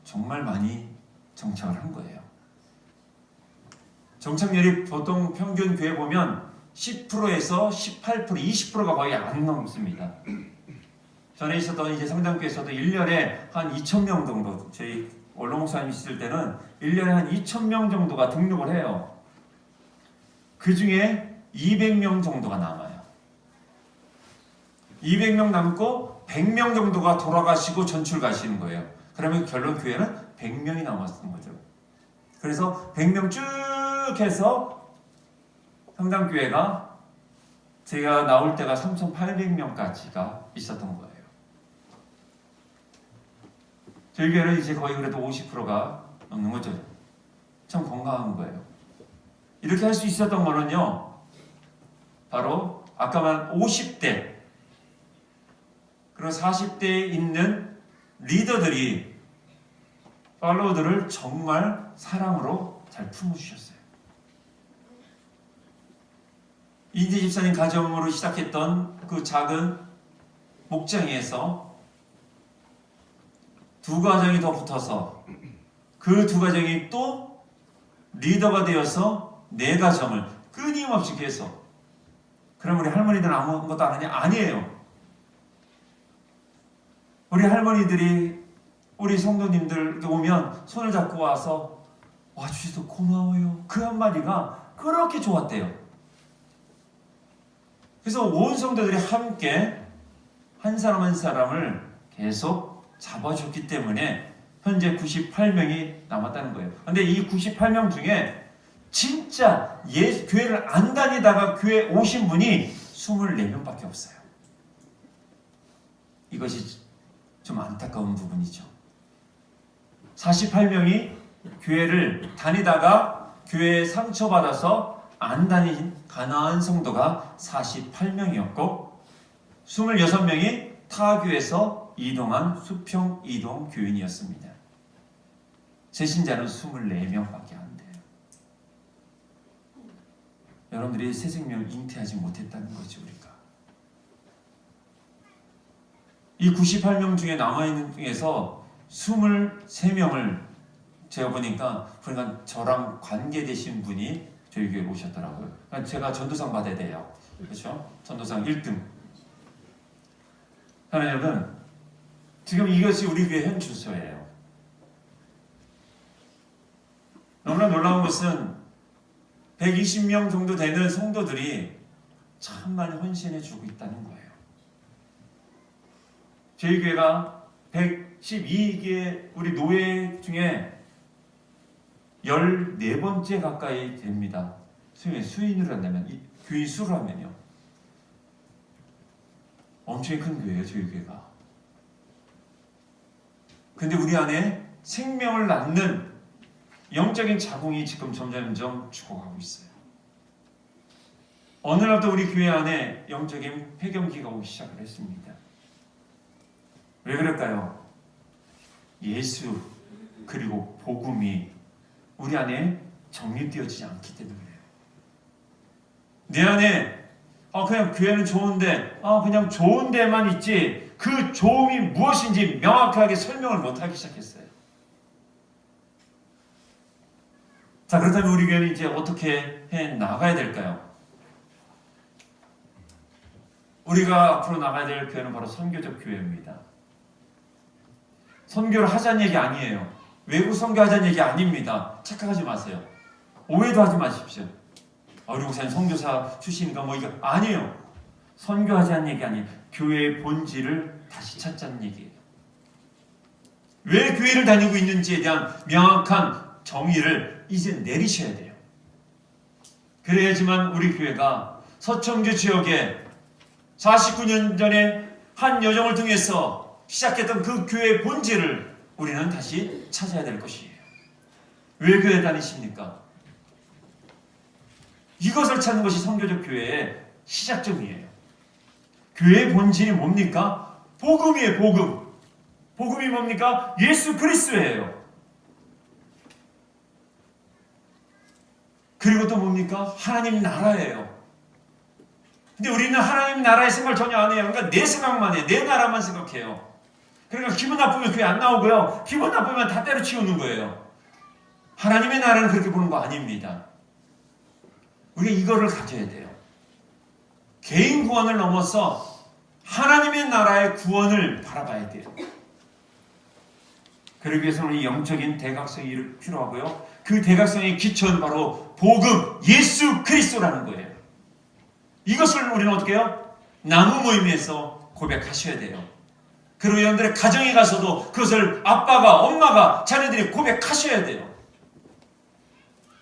정말 많이 정착을 한 거예요. 정착률이 보통 평균 교회 보면 10%에서 18%, 20%가 거의 안 넘습니다. 전에 있었던 이제 성당교회에서도 1년에 한 2,000명 정도, 저희 원로 목사님 있을 때는 1년에 한 2,000명 정도가 등록을 해요. 그 중에 200명 정도가 남아요. 200명 남고 100명 정도가 돌아가시고 전출 가시는 거예요. 그러면 결론 교회는 100명이 남았던 거죠. 그래서 100명 쭉 해서 성당교회가 제가 나올 때가 3,800명까지가 있었던 거예요. 저희 교회는 이제 거의 그래도 50%가 넘는 거죠. 참 건강한 거예요. 이렇게 할 수 있었던 거는요, 바로 아까 말한 50대 그리고 40대에 있는 리더들이 팔로워들을 정말 사랑으로 잘 품어주셨어요. 이인재 집사님 가정으로 시작했던 그 작은 목장에서 두 가정이 더 붙어서 그 두 가정이 또 리더가 되어서 네 가정을 끊임없이 계속. 그럼 우리 할머니들은 아무것도 안 하냐? 아니에요. 우리 할머니들이 우리 성도님들 오면 손을 잡고 와서 와주셔서 고마워요. 그 한마디가 그렇게 좋았대요. 그래서 온 성도들이 함께 한 사람 한 사람을 계속 잡아줬기 때문에 현재 98명이 남았다는 거예요. 그런데 이 98명 중에 진짜 교회를 안 다니다가 교회 오신 분이 24명밖에 없어요. 이것이 좀 안타까운 부분이죠. 48명이 교회를 다니다가 교회에 상처받아서 안 다닌 가난한 성도가 48명이었고 26명이 타 교회에서 이동한 수평 이동 교인이었습니다. 재신자는 24명밖에 안 돼요. 여러분들이 새 생명을 잉태하지 못했다는 거죠, 우리가. 이 98명 중에 남아있는 중에서 23명을 제가 보니까 저랑 관계되신 분이 저희 교회에 오셨더라고요. 그러니까 제가 전도상 받아야 돼요. 그렇죠? 전도상 1등. 여러분, 지금 이것이 우리 교회 현 주소예요. 너무나 놀라운 것은 120명 정도 되는 성도들이 참 많이 헌신해 주고 있다는 거예요. 저희 교회가 112개 우리 노예 중에 14번째 가까이 됩니다. 수인으로 한다면, 교인 수로 하면요. 엄청 큰 교회예요, 저희 교회가. 근데 우리 안에 생명을 낳는 영적인 자궁이 지금 점점 죽어가고 있어요. 어느 날부터 우리 교회 안에 영적인 폐경기가 오기 시작을 했습니다. 왜 그럴까요? 예수 그리고 복음이 우리 안에 정립되어지지 않기 때문이에요. 내 안에 그냥 교회는 좋은데 그냥 좋은 데만 있지 그 좋음이 무엇인지 명확하게 설명을 못하기 시작했어요. 자, 그렇다면 우리 교회는 이제 어떻게 해 나가야 될까요? 우리가 앞으로 나가야 될 교회는 바로 선교적 교회입니다. 선교를 하자는 얘기 아니에요. 외국 선교하자는 얘기 아닙니다. 착각하지 마세요. 오해도 하지 마십시오. 우리 목사님 선교사 출신이니까 이거 아니에요. 선교하자는 얘기 아니에요. 교회의 본질을 다시 찾자는 얘기예요. 왜 교회를 다니고 있는지에 대한 명확한 정의를 이제 내리셔야 돼요. 그래야지만 우리 교회가 서청주 지역에 49년 전에 한 여정을 통해서 시작했던 그 교회의 본질을 우리는 다시 찾아야 될 것이에요. 왜 교회 다니십니까? 이것을 찾는 것이 선교적 교회의 시작점이에요. 교회의 본질이 뭡니까? 복음이에요, 복음. 복음이 뭡니까? 예수 그리스도예요. 그리고 또 뭡니까? 하나님 나라예요. 근데 우리는 하나님 나라의 생각을 전혀 안 해요. 그러니까 내 생각만 해요. 내 나라만 생각해요. 그러니까 기분 나쁘면 교회 안 나오고요. 기분 나쁘면 다 때려치우는 거예요. 하나님의 나라는 그렇게 보는 거 아닙니다. 우리가 이거를 가져야 돼요. 개인 구원을 넘어서 하나님의 나라의 구원을 바라봐야 돼요. 그러기 위해서 우리 영적인 대각성이 필요하고요. 그 대각성의 기초는 바로 복음, 예수 그리스도라는 거예요. 이것을 우리는 어떻게 해요? 나무 모임에서 고백하셔야 돼요. 그리고 여러분들의 가정에 가서도 그것을 아빠가, 엄마가, 자녀들이 고백하셔야 돼요.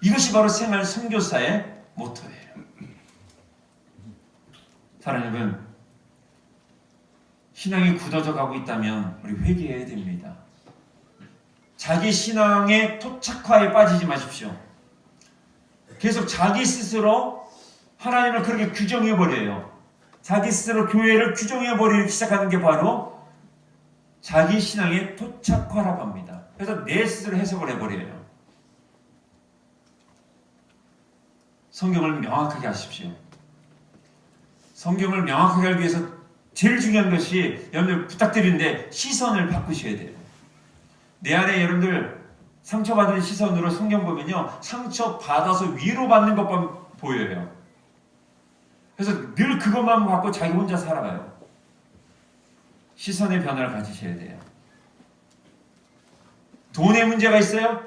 이것이 바로 생활 선교사의 모토예요. 사랑하는 여러분, 신앙이 굳어져 가고 있다면 우리 회개해야 됩니다. 자기 신앙의 토착화에 빠지지 마십시오. 계속 자기 스스로 하나님을 그렇게 규정해버려요. 자기 스스로 교회를 규정해버리기 시작하는 게 바로 자기 신앙의 토착화라고 합니다. 그래서 내 스스로 해석을 해버려요. 성경을 명확하게 하십시오. 성경을 명확하게 하기 위해서 제일 중요한 것이 여러분들 부탁드리는데 시선을 바꾸셔야 돼요. 내 안에 여러분들 상처받은 시선으로 성경 보면요, 상처받아서 위로받는 것만 보여요. 그래서 늘 그것만 받고 자기 혼자 살아가요. 시선의 변화를 가지셔야 돼요. 돈에 문제가 있어요?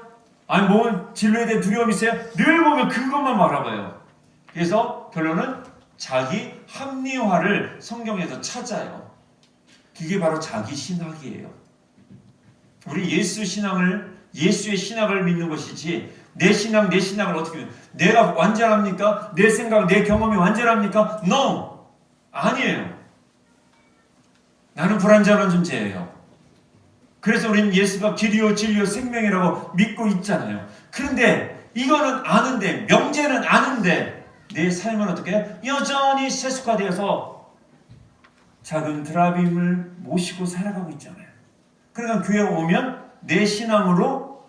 아니 뭐 진로에 대한 두려움이 있어요? 늘 보면 그것만 바라봐요. 그래서 결론은 자기 합리화를 성경에서 찾아요. 그게 바로 자기 신학이에요. 우리 예수의 신학을 믿는 것이지 내 신학을 어떻게 믿어요? 내가 완전합니까? 내 생각, 내 경험이 완전합니까? No! 아니에요. 나는 불완전한 존재예요. 그래서 우리는 예수가 길이요 진리요 생명이라고 믿고 있잖아요. 그런데 이거는 아는데, 명제는 아는데 내 삶은 어떻게 해요? 여전히 세속화되어서 작은 드라빔을 모시고 살아가고 있잖아요. 그러니까 교회에 오면 내 신앙으로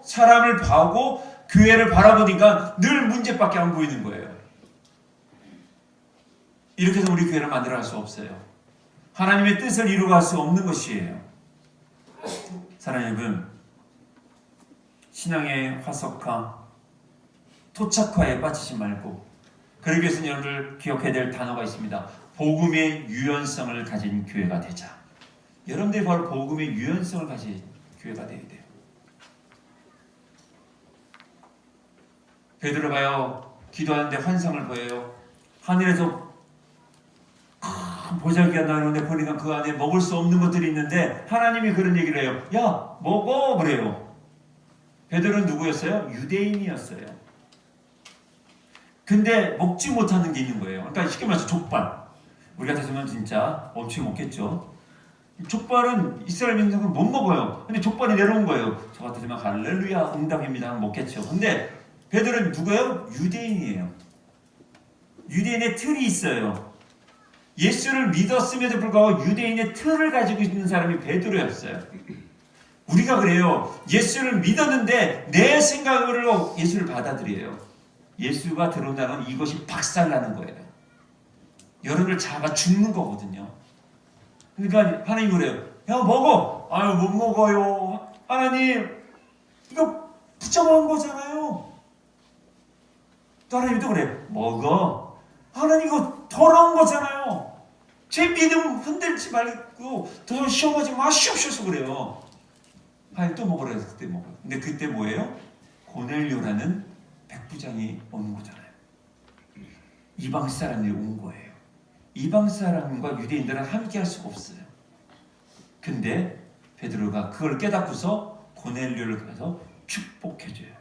사람을 봐고 교회를 바라보니까 늘 문제밖에 안 보이는 거예요. 이렇게 해서 우리 교회를 만들어갈 수 없어요. 하나님의 뜻을 이루어갈 수 없는 것이에요. 사랑하는 여러분, 신앙의 화석화, 토착화에 빠지지 말고, 그러기 위해서는 여러분들 기억해야 될 단어가 있습니다. 복음의 유연성을 가진 교회가 되자. 여러분들이 바로 복음의 유연성을 가진 교회가 되어야 돼요. 베드로 봐요. 기도하는데 환상을 보여요. 하늘에서 보자기가 나오는데 보니까 그 안에 먹을 수 없는 것들이 있는데 하나님이 그런 얘기를 해요. 야, 먹어! 그래요. 베드로는 누구였어요? 유대인이었어요. 근데 먹지 못하는 게 있는 거예요. 그러니까 쉽게 말해서 족발. 우리 같았으면 진짜 엄청 먹겠죠. 족발은 이스라엘 민족은 못 먹어요. 근데 족발이 내려온 거예요. 저 같으면 할렐루야 응답입니다. 먹겠죠. 근데 베드로는 누구예요? 유대인이에요. 유대인의 틀이 있어요. 예수를 믿었음에도 불구하고 유대인의 틀을 가지고 있는 사람이 베드로였어요. 우리가 그래요. 예수를 믿었는데 내 생각으로 예수를 받아들여요. 예수가 들어온다는 이것이 박살나는 거예요. 여러분을 잡아 죽는 거거든요. 그러니까 하나님 그래요. 야 먹어. 아유 못 먹어요. 하나님 이거 부정한 거잖아요. 또 하나님도 그래요. 먹어. 하나님 이거 더러운 거잖아요. 제 믿음 흔들지 말고 더 시험하지 마시옵소서 그래요. 하나님 또 먹으라 해서 그때 먹어요. 근데 그때 뭐예요? 고넬료라는 백부장이 오는 거잖아요. 이방 사람들이 온 거예요. 이방 사람과 유대인들은 함께 할 수가 없어요. 근데 베드로가 그걸 깨닫고서 고넬료를 가서 축복해줘요.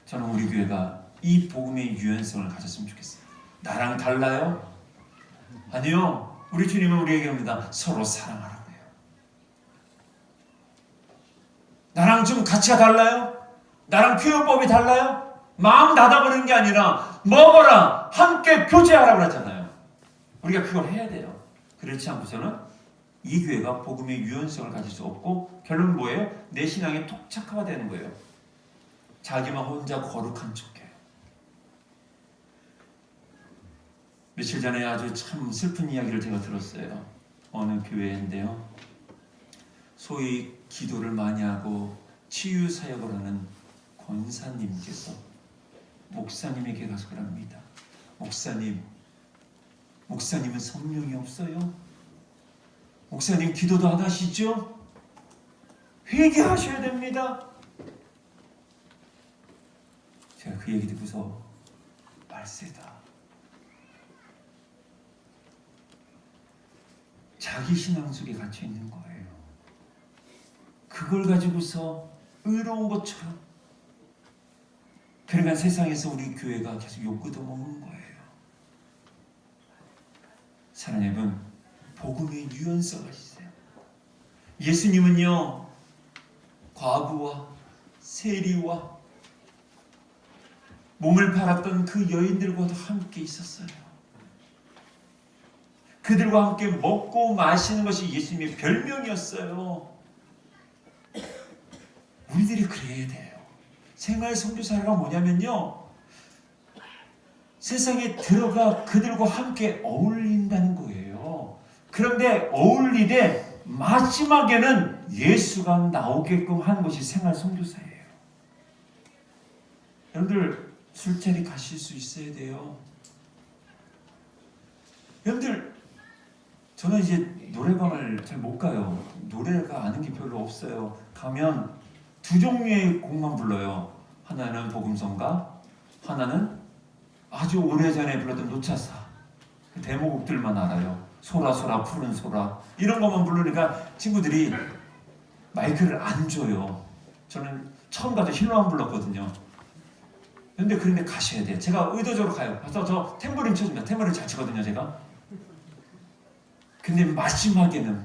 저는 우리 교회가 이 복음의 유연성을 가졌으면 좋겠어요. 나랑 달라요? 아니요. 우리 주님은 우리에게 합니다. 서로 사랑하라고 해요. 나랑 좀 가치가 달라요? 나랑 표현법이 달라요? 마음 닫아버리는 게 아니라 먹어라! 함께 교제하라고 하잖아요. 우리가 그걸 해야 돼요. 그렇지 않고서는 이 교회가 복음의 유연성을 가질 수 없고 결론은 뭐예요? 내 신앙의 토착화가 되는 거예요. 자기만 혼자 거룩한 척해요. 며칠 전에 아주 참 슬픈 이야기를 제가 들었어요. 어느 교회인데요. 소위 기도를 많이 하고 치유 사역을 하는 권사님께서 목사님에게 가서 그럽니다. 목사님은 성령이 없어요. 목사님 기도도 안 하시죠? 회개하셔야 됩니다. 제가 그 얘기 듣고서 말세다. 자기 신앙 속에 갇혀 있는 거예요. 그걸 가지고서 의로운 것처럼, 그러니까 세상에서 우리 교회가 계속 욕구도 먹는 거예요. 사랑하는 여러분, 복음의 유연성을 있어요. 예수님은요, 과부와 세리와 몸을 팔았던 그 여인들과도 함께 있었어요. 그들과 함께 먹고 마시는 것이 예수님의 별명이었어요. 우리들이 그래야 돼요. 생활 선교사가 뭐냐면요, 세상에 들어가 그들과 함께 어울린다는 거예요. 그런데 어울리되 마지막에는 예수가 나오게끔 하는 것이 생활 선교사예요. 여러분들 술자리 가실 수 있어야 돼요. 여러분들, 저는 이제 노래방을 잘 못 가요. 노래가 아는 게 별로 없어요. 가면 두 종류의 곡만 불러요. 하나는 복음성가, 하나는 아주 오래전에 불렀던 노차사, 데모곡들만 알아요. 소라 푸른 소라, 이런 것만 부르니까 친구들이 마이크를 안 줘요. 저는 처음 가서 힐러만 불렀거든요. 그런데 가셔야 돼요. 제가 의도적으로 가요. 가서 저 탬버린 쳐줍니다. 탬버린 잘 치거든요, 제가. 근데 마지막에는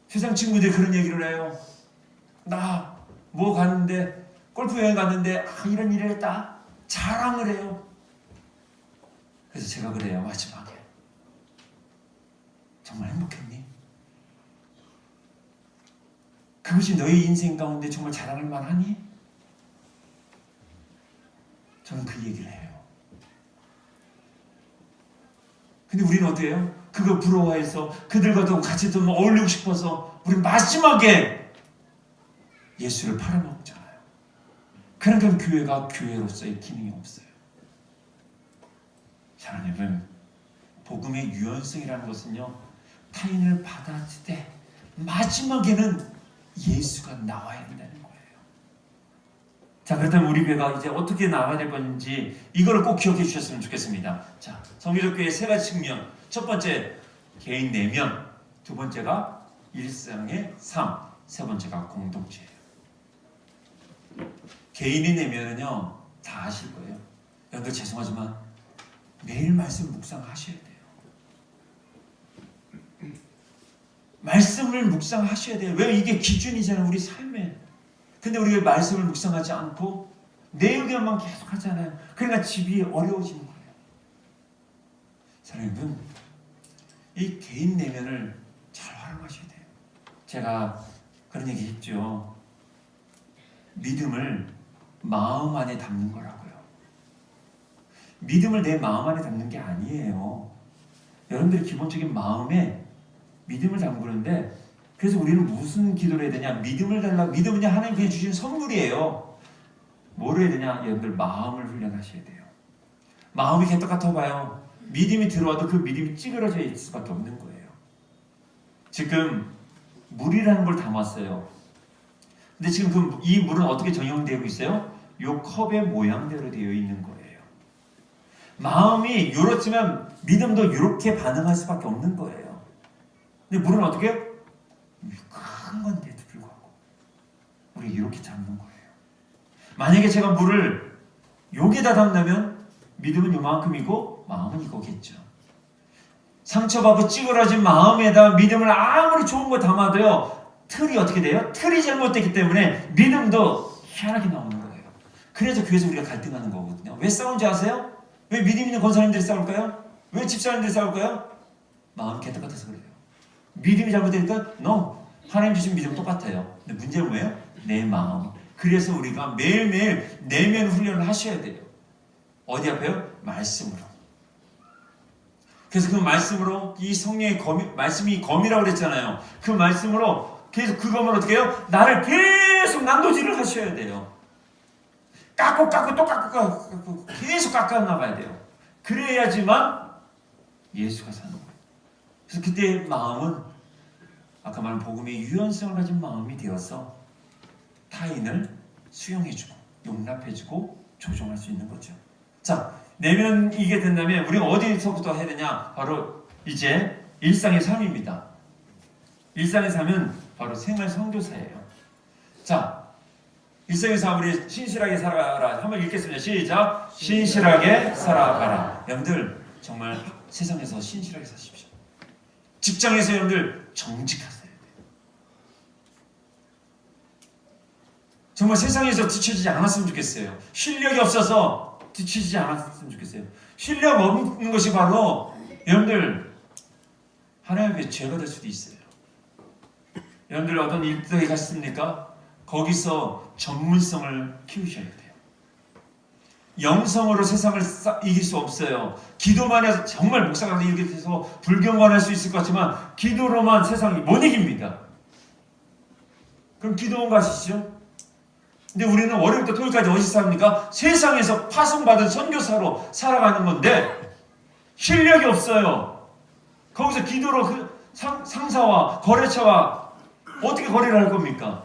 세상 친구들이 그런 얘기를 해요. 나 뭐 갔는데, 골프 여행 갔는데 이런 일을 했다, 자랑을 해요. 그래서 제가 그래요. 마지막에 정말 행복했니? 그것이 너의 인생 가운데 정말 자랑할 만하니? 저는 그 얘기를 해요. 근데 우리는 어때요? 그거 부러워해서 그들과도 같이 좀 어울리고 싶어서 우리 마지막에 예수를 팔아먹잖아요. 그러니까 교회가 교회로서의 기능이 없어요. 사랑하는 여러분, 복음의 유연성이라는 것은요, 타인을 받아들일 때 마지막에는 예수가 나와야 된다는 거예요. 자, 그렇다면 우리 교회가 이제 어떻게 나가야 될 건지 이걸 꼭 기억해 주셨으면 좋겠습니다. 자, 성교적 교회의 세 가지 측면. 첫 번째, 개인 내면. 두 번째가 일상의 삶. 세 번째가 공동체예요. 개인의 내면은요, 다 아실 거예요. 여러분들 죄송하지만 매일 말씀 묵상하셔야 돼요. 말씀을 묵상하셔야 돼요. 왜? 이게 기준이잖아요, 우리 삶에. 근데 우리가 말씀을 묵상하지 않고 내 의견만 계속 하잖아요. 그러니까 집이 어려워지는 거예요. 사랑하는 여러분, 이 개인 내면을 잘 활용하셔야 돼요. 제가 그런 얘기 했죠. 믿음을 마음 안에 담는 거라고요. 믿음을 내 마음 안에 담는 게 아니에요. 여러분들이 기본적인 마음에 믿음을 담그는데, 그래서 우리는 무슨 기도를 해야 되냐? 믿음을 달라고. 믿음은요, 하나님께 주신 선물이에요. 뭐를 해야 되냐? 여러분들 마음을 훈련하셔야 돼요. 마음이 개떡같아 봐요. 믿음이 들어와도 그 믿음이 찌그러져 있을 수밖에 없는 거예요. 지금 물이라는 걸 담았어요. 근데 지금 이 물은 어떻게 정형되고 있어요? 이 컵의 모양대로 되어 있는 거예요. 마음이 이렇지만 믿음도 이렇게 반응할 수밖에 없는 거예요. 근데 물은 어떻게? 큰 건데도 불구하고 우리 이렇게 잡는 거예요. 만약에 제가 물을 여기다 담다면 믿음은 이만큼이고 마음은 이거겠죠. 상처받고 찌그러진 마음에다 믿음을 아무리 좋은 거 담아도요, 틀이 어떻게 돼요? 틀이 잘못됐기 때문에 믿음도 희한하게 나오는 거예요. 그래서 교회에서 우리가 갈등하는 거거든요. 왜 싸운지 아세요? 왜 믿음 있는 권사님들이 싸울까요? 왜 집사님들이 싸울까요? 마음이 개떡 같아서 그래요. 믿음이 잘못되니까 no, 하나님 주신 믿음 똑같아요. 근데 문제는 뭐예요? 내 마음. 그래서 우리가 매일매일 내면 훈련을 하셔야 돼요. 어디 앞에요? 말씀으로. 그래서 그 말씀으로 이 성령의 말씀이 검이라고 그랬잖아요. 그 말씀으로 계속 그 검을 어떻게 해요? 나를 계속 난도질을 하셔야 돼요. 깎고 또 깎고 계속 깎아 나가야 돼요. 그래야지만 예수가 사는 거예요. 그래서 그때 마음은 아까 말한 복음의 유연성을 가진 마음이 되어서 타인을 수용해주고 용납해주고 조정할 수 있는 거죠. 자, 내면 이게 된다면 우리가 어디서부터 해야 되냐? 바로 이제 일상의 삶입니다. 일상의 삶은 바로 생활 선교사예요. 자, 일상의 삶 우리 신실하게 살아가라. 한번 읽겠습니다. 시작. 신실하게 살아가라. 여러분들 정말 세상에서 신실하게 사십시오. 직장에서 여러분들 정직하세요. 정말 세상에서 뒤처지지 않았으면 좋겠어요. 실력이 없어서 뒤처지지 않았으면 좋겠어요. 실력 없는 것이 바로 여러분들 하나님 앞에 죄가 될 수도 있어요. 여러분들 어떤 일터에 갔습니까? 거기서 전문성을 키우셔야 돼요. 영성으로 세상을 이길 수 없어요. 기도만 해서 정말 목사가 이렇게 해서 불경만 할 수 있을 것 같지만 기도로만 세상이 못 이깁니다. 그럼 기도원 가시죠? 근데 우리는 월요일부터 토요일까지 어디서 삽니까? 세상에서 파송받은 선교사로 살아가는 건데 실력이 없어요. 거기서 기도로 그 상사와 거래처와 어떻게 거래를 할 겁니까?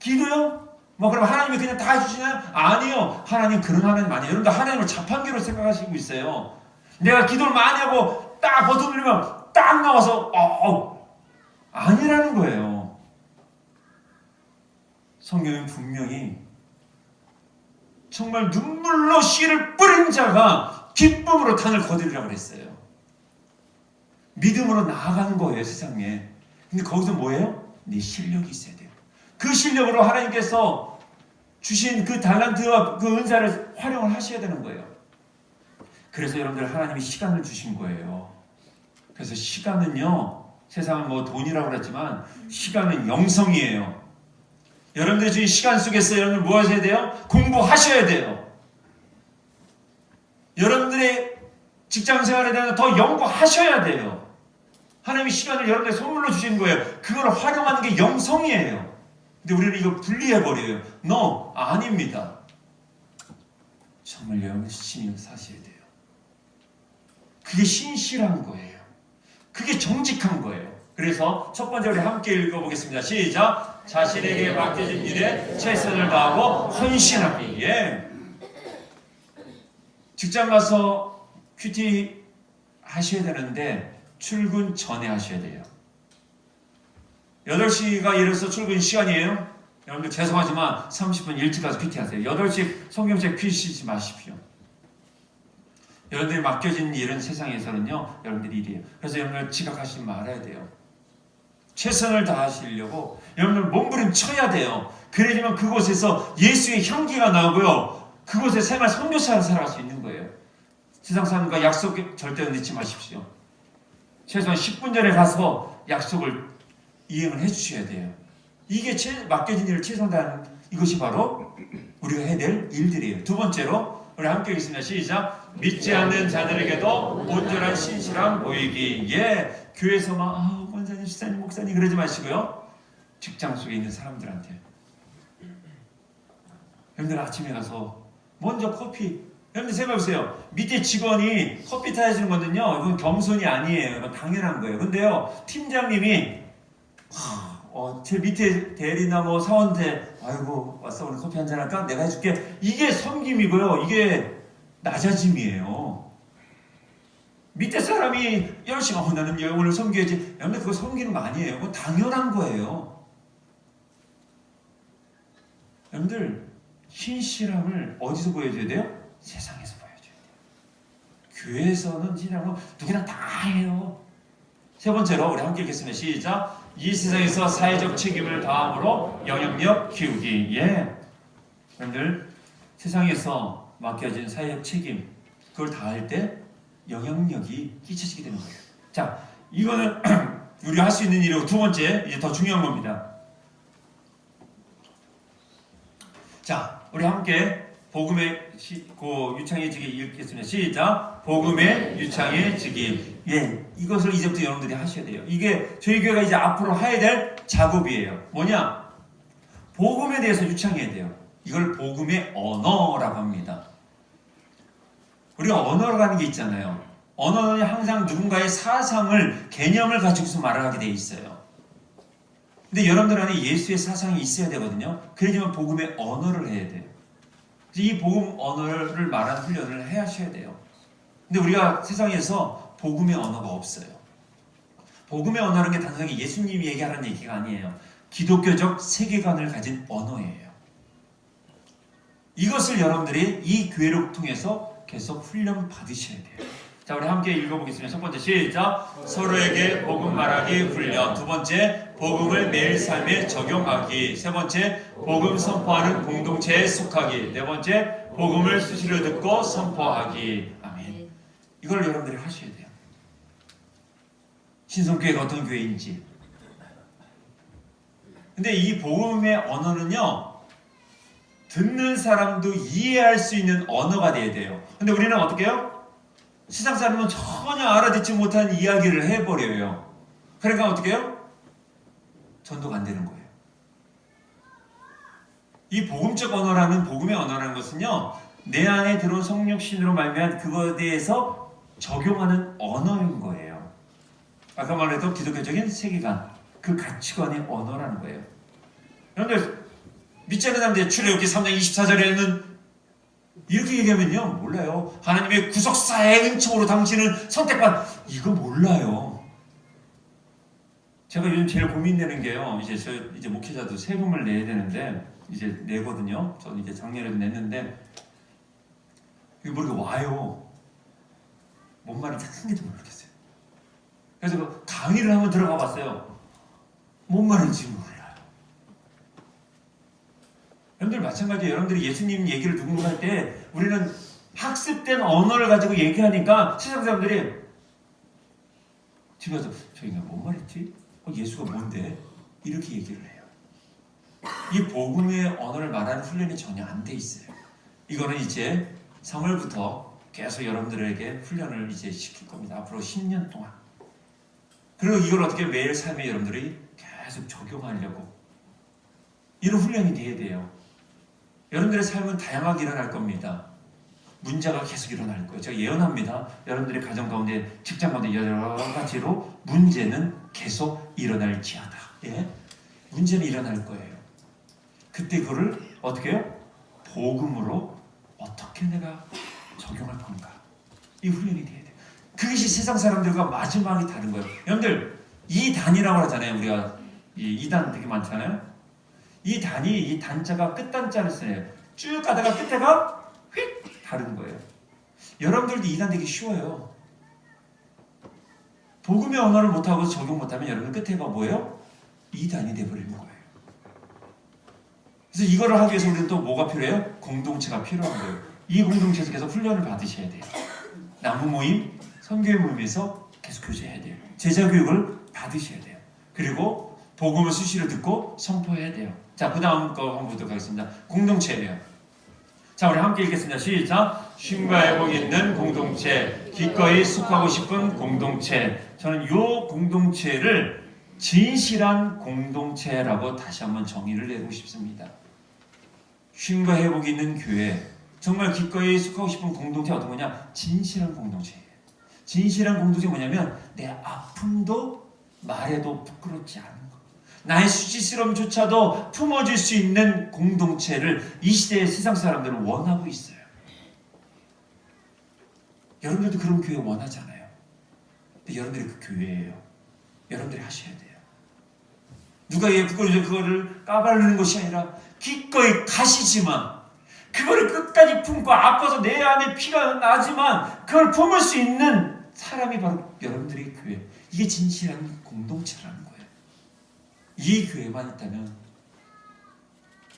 기도요? 뭐 그럼 하나님이 그냥 다 해주시나요? 아니요. 하나님 그런 하나님 아니에요. 여러분들 하나님을 자판기로 생각하시고 있어요. 내가 기도를 많이 하고 딱 버튼 누르면 딱 나와서 아니라는 거예요. 성경은 분명히 정말 눈물로 씨를 뿌린 자가 기쁨으로 단을 거두리라고 그랬어요. 믿음으로 나아가는 거예요, 세상에. 근데 거기서 뭐예요? 네 실력이 있어야 돼요. 그 실력으로 하나님께서 주신 그 달란트와 그 은사를 활용을 하셔야 되는 거예요. 그래서 여러분들 하나님이 시간을 주신 거예요. 그래서 시간은요, 세상은 뭐 돈이라고 그랬지만 시간은 영성이에요. 여러분들 주신 시간 속에서 여러분들 뭐 하셔야 돼요? 공부하셔야 돼요. 여러분들의 직장 생활에 대해서 더 연구하셔야 돼요. 하나님이 시간을 여러분들 선물로 주시는 거예요. 그걸 활용하는 게 영성이에요. 근데 우리는 이거 분리해버려요. No, 아닙니다. 정말 열심히 사셔야 돼요. 그게 신실한 거예요. 그게 정직한 거예요. 그래서 첫 번째 우리 함께 읽어보겠습니다. 시작. 자신에게 맡겨진 일에 최선을 다하고 헌신하기. 예. 직장 가서 큐티 하셔야 되는데 출근 전에 하셔야 돼요. 8시가 예를 들어서 출근 시간이에요. 여러분들 죄송하지만 30분 일찍 가서 큐티 하세요. 8시 성경책 퀴시지 마십시오. 여러분들이 맡겨진 일은 세상에서는요, 여러분들 일이에요. 그래서 여러분들 지각하시지 말아야 돼요. 최선을 다하시려고 여러분들 몸부림쳐야 돼요. 그래야지만 그곳에서 예수의 향기가 나고요. 그곳에 생활 선교사로 살아갈 수 있는 거예요. 세상 사람과 약속 절대 늦지 마십시오. 최소한 10분 전에 가서 약속을 이행을 해주셔야 돼요. 이게 맡겨진 일을 최선을 다하는 이것이 바로 우리가 해야 될 일들이에요. 두 번째로 우리 함께 읽겠습니다. 시작. 믿지 않는 자들에게도 온전한 신실함 보이기. 예, 교회에서만 원사님, 시사님, 목사님 그러지 마시고요. 직장 속에 있는 사람들한테 여러분들 아침에 가서 먼저 커피, 여러분들 생각해보세요. 밑에 직원이 커피 타주는 거는요, 이건 겸손이 아니에요. 이건 당연한 거예요. 근데요, 팀장님이 제 밑에 대리나 뭐 사원한테 아이고 왔어 오늘 커피 한잔 할까? 내가 해줄게. 이게 섬김이고요. 이게 낮아짐이에요. 밑에 사람이 열심히 나는 오늘 섬겨야지. 여러분 그거 섬기는 거 아니에요. 그거 당연한 거예요. 여러분들 신실함을 어디서 보여줘야 돼요? 세상에서 보여줘야 돼요. 교회에서는 신실함은 누구나 다 해요. 세 번째로 우리 함께 읽겠습니다. 시작. 이 세상에서 사회적 책임을 다함으로 영향력 키우기. 예. 여러분들 세상에서 맡겨진 사회적 책임 그걸 다할 때 영향력이 끼쳐지게 되는 거예요. 자, 이거는 우리가 할 수 있는 일이고 두 번째 이제 더 중요한 겁니다. 자, 우리 함께 복음의 유창해지게 읽겠습니다. 시작. 복음의 유창해지기. 예, 이것을 이제부터 여러분들이 하셔야 돼요. 이게 저희 교회가 이제 앞으로 해야 될 작업이에요. 뭐냐? 복음에 대해서 유창해야 돼요. 이걸 복음의 언어라고 합니다. 우리가 언어라는 게 있잖아요. 언어는 항상 누군가의 사상을, 개념을 가지고서 말을 하게 돼 있어요. 근데 여러분들 안에 예수의 사상이 있어야 되거든요. 그래야지만 복음의 언어를 해야 돼요. 이 복음 언어를 말하는 훈련을 해야 하셔야 돼요. 근데 우리가 세상에서 복음의 언어가 없어요. 복음의 언어라는 게 단순하게 예수님이 얘기하는 얘기가 아니에요. 기독교적 세계관을 가진 언어예요. 이것을 여러분들이 이 교회를 통해서 계속 훈련 받으셔야 돼요. 자, 우리 함께 읽어보겠습니다. 첫 번째 시작. 서로에게 복음 말하기 훈련. 두 번째, 복음을 매일 삶에 적용하기. 세 번째, 복음 선포하는 공동체에 속하기. 네 번째, 복음을 수시로 듣고 선포하기. 아멘. 이걸 여러분들이 하셔야 돼요. 신성교회가 어떤 교회인지. 근데 이 복음의 언어는요, 듣는 사람도 이해할 수 있는 언어가 돼야 돼요. 근데 우리는 어떻게 해요? 세상 사람은 전혀 알아듣지 못한 이야기를 해버려요. 그러니까 어떻게 해요? 전도가 안 되는 거예요. 이 복음적 언어라는, 복음의 언어라는 것은요, 내 안에 들어온 성령신으로 말미암아 그거에 대해서 적용하는 언어인 거예요. 아까 말했던 기독교적인 세계관, 그 가치관의 언어라는 거예요. 그런데 믿지 않는 사람들이 출애굽기 3장 24절에는 이렇게 얘기하면요, 몰라요. 하나님의 구속사의 은총으로 당신은 선택받, 이거 몰라요. 제가 요즘 제일 고민되는 게요, 이제 목회자도 세금을 내야 되는데, 이제 내거든요. 저는 이제 작년에도 냈는데, 이게 뭐 이렇게 와요. 뭔 말인지 한 개도 모르겠어요. 그래서 그 강의를 한번 들어가 봤어요. 뭔 말인지 몰라요. 여러분들 마찬가지예요. 여러분들이 예수님 얘기를 누군가 할 때 우리는 학습된 언어를 가지고 얘기하니까 세상 사람들이 집에 가서 저희가 뭔 말했지? 예수가 뭔데? 이렇게 얘기를 해요. 이 복음의 언어를 말하는 훈련이 전혀 안 돼 있어요. 이거는 이제 3월부터 계속 여러분들에게 훈련을 이제 시킬 겁니다. 앞으로 10년 동안. 그리고 이걸 어떻게 매일 삶에 여러분들이 계속 적용하려고 이런 훈련이 돼야 돼요. 여러분들의 삶은 다양하게 일어날 겁니다. 문제가 계속 일어날 거예요. 제가 예언합니다. 여러분들의 가정 가운데, 직장 가운데 여러 가지로 문제는 계속 일어날지어다. 예? 문제는 일어날 거예요. 그때 그거를 어떻게 해요? 복음으로 어떻게 내가 적용할 건가? 이 훈련이 돼야 돼요. 그것이 세상 사람들과 마지막이 다른 거예요. 여러분들, 이 단이라고 하잖아요. 우리가 이 단 되게 많잖아요. 이 단이, 이 단자가 끝단자를 써요. 쭉 가다가 끝에가 휙 다른 거예요. 여러분들도 이 단 되기 쉬워요. 복음의 언어를 못하고 적용 못하면 여러분 끝에가 뭐예요? 이 단이 돼버리는 거예요. 그래서 이거를 하기 위해서 우리는 또 뭐가 필요해요? 공동체가 필요한 거예요. 이 공동체에서 계속 훈련을 받으셔야 돼요. 나무 모임, 선교회 모임에서 계속 교제해야 돼요. 제자 교육을 받으셔야 돼요. 그리고 복음을 수시로 듣고 선포해야 돼요. 자, 그 다음 거 한번 보도록 하겠습니다. 공동체예요. 자, 우리 함께 읽겠습니다. 시작. 쉼과 회복 있는 공동체, 기꺼이 속하고 싶은 공동체. 저는 이 공동체를 진실한 공동체라고 다시 한번 정의를 내고 싶습니다. 쉼과 회복이 있는 교회, 정말 기꺼이 속하고 싶은 공동체 어떤 거냐? 진실한 공동체예요. 진실한 공동체 뭐냐면 내 아픔도 말해도 부끄럽지 않은 것, 나의 수치스러움조차도 품어줄 수 있는 공동체를 이 시대의 세상 사람들은 원하고 있어요. 여러분들도 그런 교회 원하잖아요. 근데 여러분들이 그 교회예요. 여러분들이 하셔야 돼요. 누가 그거를 까발리는 것이 아니라 기꺼이 가시지만 그거를 끝까지 품고 아파서 내 안에 피가 나지만 그걸 품을 수 있는 사람이 바로 여러분들의 교회. 이게 진실한 공동체라는 거예요. 이 교회만 있다면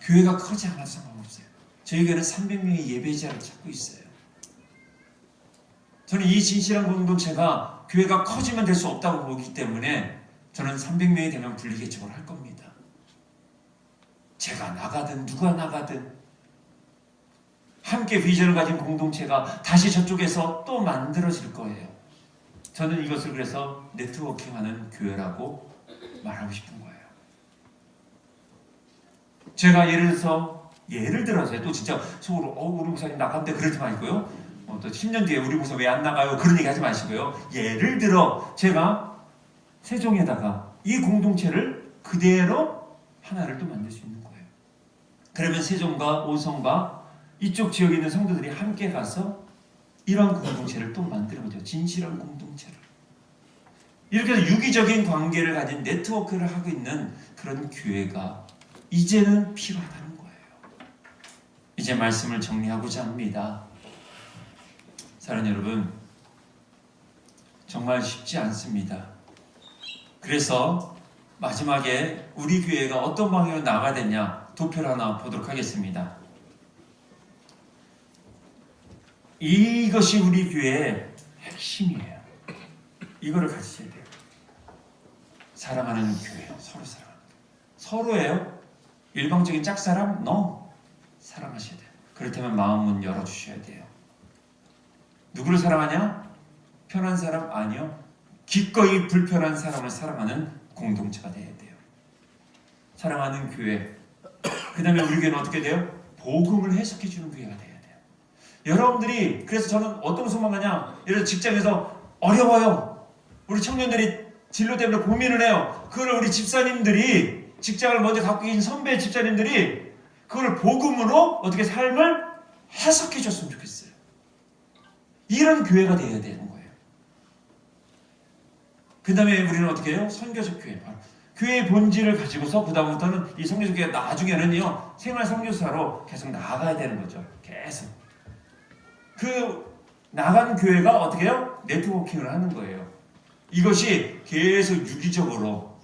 교회가 커지 않아도 상관없어요. 저희 교회는 300명의 예배자를 찾고 있어요. 저는 이 진실한 공동체가 교회가 커지면 될 수 없다고 보기 때문에 저는 300명이 되면 분리개척을 할 겁니다. 제가 나가든 누가 나가든 함께 비전을 가진 공동체가 다시 저쪽에서 또 만들어질 거예요. 저는 이것을 그래서 네트워킹하는 교회라고 말하고 싶은 거예요. 제가 예를 들어서 또 진짜 속으로 우리 목사님 나간대 그러지 마시고요. 또 10년 뒤에 우리 목사 왜 안 나가요? 그런 얘기 하지 마시고요. 예를 들어 제가 세종에다가 이 공동체를 그대로 하나를 또 만들 수 있는 거예요. 그러면 세종과 오성과 이쪽 지역에 있는 성도들이 함께 가서 이런 공동체를 또 만드는 거죠. 진실한 공동체를. 이렇게 해서 유기적인 관계를 가진 네트워크를 하고 있는 그런 교회가 이제는 필요하다는 거예요. 이제 말씀을 정리하고자 합니다. 사랑하는 여러분, 정말 쉽지 않습니다. 그래서 마지막에 우리 교회가 어떤 방향으로 나가야 되냐 도표를 하나 보도록 하겠습니다. 이것이 우리 교회의 핵심이에요. 이거를 가지셔야 돼요. 사랑하는 교회, 서로 사랑하는 교회. 서로예요. 일방적인 짝사랑? No. 사랑하셔야 돼요. 그렇다면 마음문 열어주셔야 돼요. 누구를 사랑하냐? 편한 사람? 아니요. 기꺼이 불편한 사람을 사랑하는 공동체가 돼야 돼요. 사랑하는 교회. 그 다음에 우리 교회는 어떻게 돼요? 복음을 해석해주는 교회가 돼야 돼요. 여러분들이, 그래서 저는 어떤 소망하냐? 예를 들어 직장에서 어려워요. 우리 청년들이 진로 때문에 고민을 해요. 그걸 우리 집사님들이, 직장을 먼저 갖고 계신 선배 집사님들이 그걸 복음으로 어떻게 삶을 해석해 줬으면 좋겠어요. 이런 교회가 돼야 되는 거예요. 그 다음에 우리는 어떻게 해요? 선교적 교회. 교회의 본질을 가지고서 그 다음부터는 이 선교적 교회가 나중에는요 생활 선교사로 계속 나아가야 되는 거죠. 계속. 그 나간 교회가 어떻게 해요? 네트워킹을 하는 거예요. 이것이 계속 유기적으로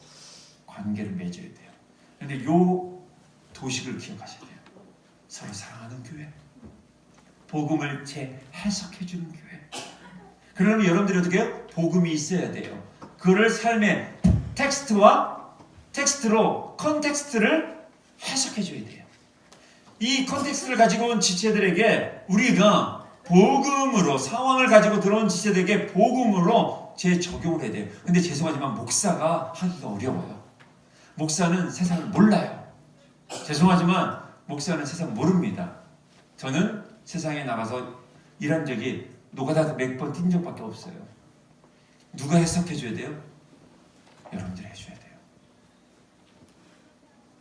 관계를 맺어야 돼요. 그런데 요 도식을 기억하셔야 돼요. 서로 사랑하는 교회, 복음을 재해석해주는 교회. 그러면 여러분들이 어떻게 해요? 복음이 있어야 돼요. 그를 삶의 텍스트로 컨텍스트를 해석해줘야 돼요. 이 컨텍스트를 가지고 온 지체들에게 우리가 복음으로, 상황을 가지고 들어온 지체들에게 복음으로 재적용을 해야 돼요. 근데 죄송하지만 목사가 하기가 어려워요. 목사는 세상을 몰라요. 죄송하지만 목사는 세상 모릅니다. 저는 세상에 나가서 일한 적이 노가다에서 몇 번 뛴 적밖에 없어요. 누가 해석해줘야 돼요? 여러분들이 해줘야 돼요.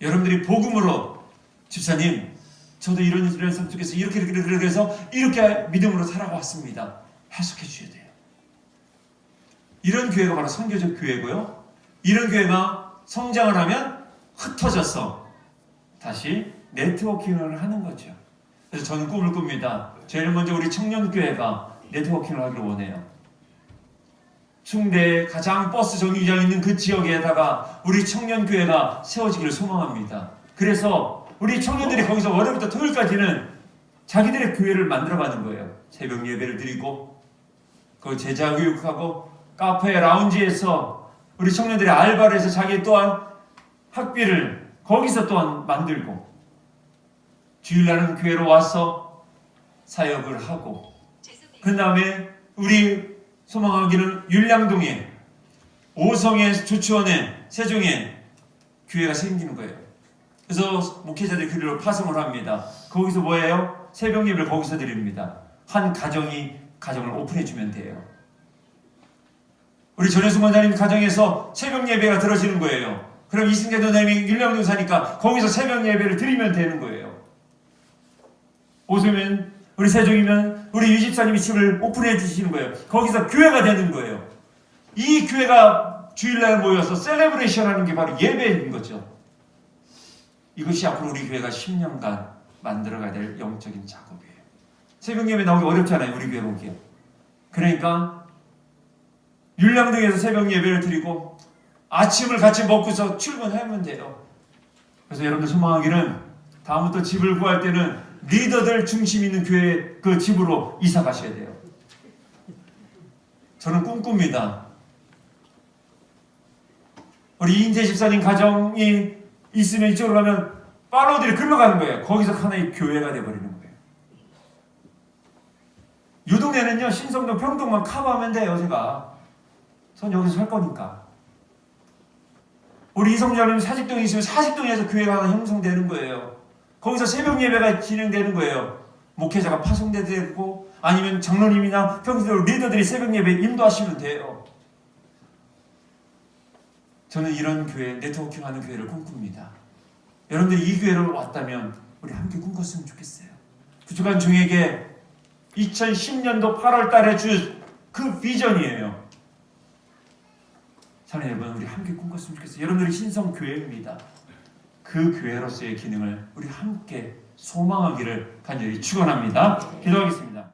여러분들이 복음으로, 집사님 저도 이런 삶 속에서 이렇게 해서 이렇게 믿음으로 살아왔습니다. 해석해 주셔야 돼요. 이런 교회가 바로 선교적 교회고요. 이런 교회가 성장을 하면 흩어져서 다시 네트워킹을 하는 거죠. 그래서 저는 꿈을 꿉니다. 제일 먼저 우리 청년교회가 네트워킹을 하기를 원해요. 충대에 가장 버스 정류장 있는 그 지역에다가 우리 청년교회가 세워지기를 소망합니다. 그래서 우리 청년들이 거기서 월요일부터 토요일까지는 자기들의 교회를 만들어가는 거예요. 새벽 예배를 드리고 그 제자 교육하고 카페 라운지에서 우리 청년들이 알바를 해서 자기 또한 학비를 거기서 또한 만들고 주일날은 교회로 와서 사역을 하고 그 다음에 우리 소망하기는 율량동에 오성에 조치원에 세종에 교회가 생기는 거예요. 그래서 목회자들이 그리로 파송을 합니다. 거기서 뭐예요? 새벽 예배를 거기서 드립니다. 한 가정이 가정을 오픈해주면 돼요. 우리 전혜수 원장님 가정에서 새벽 예배가 들어지는 거예요. 그럼 이승재 원장님이 율량동 사니까 거기서 새벽 예배를 드리면 되는 거예요. 오수면 우리 세종이면 우리 유집사님이 집을 오픈해 주시는 거예요. 거기서 교회가 되는 거예요. 이 교회가 주일날 모여서 셀레브레이션 하는 게 바로 예배인 거죠. 이것이 앞으로 우리 교회가 10년간 만들어가야 될 영적인 작업이에요. 새벽 예배 나오기 어렵잖아요. 우리 교회 보기에. 그러니까 율량동에서 새벽 예배를 드리고 아침을 같이 먹고서 출근하면 돼요. 그래서 여러분들 소망하기는 다음부터 집을 구할 때는 리더들 중심 있는 교회 그 집으로 이사 가셔야 돼요. 저는 꿈꿉니다. 우리 이인재 집사님 가정이 있으면 이쪽으로 가면 팔로워들이 글러가는 거예요. 거기서 하나의 교회가 돼버리는 거예요. 이 동네는요 신성동 평동만 커버하면 돼요. 전 여기서 살 거니까. 우리 이성자님 사직동에 있으면 사직동에서 교회가 하나 형성되는 거예요. 거기서 새벽 예배가 진행되는 거예요. 목회자가 파송되고 아니면 장로님이나 평소대로 리더들이 새벽 예배 인도하시면 돼요. 저는 이런 교회, 네트워킹하는 교회를 꿈꿉니다. 여러분들이 이 교회를 왔다면 우리 함께 꿈꿨으면 좋겠어요. 부족한 종에게 2010년도 8월 달에 준 그 비전이에요. 사랑하는 여러분, 우리 함께 꿈꿨으면 좋겠어요. 여러분들이 신성교회입니다. 그 교회로서의 기능을 우리 함께 소망하기를 간절히 축원합니다. 기도하겠습니다.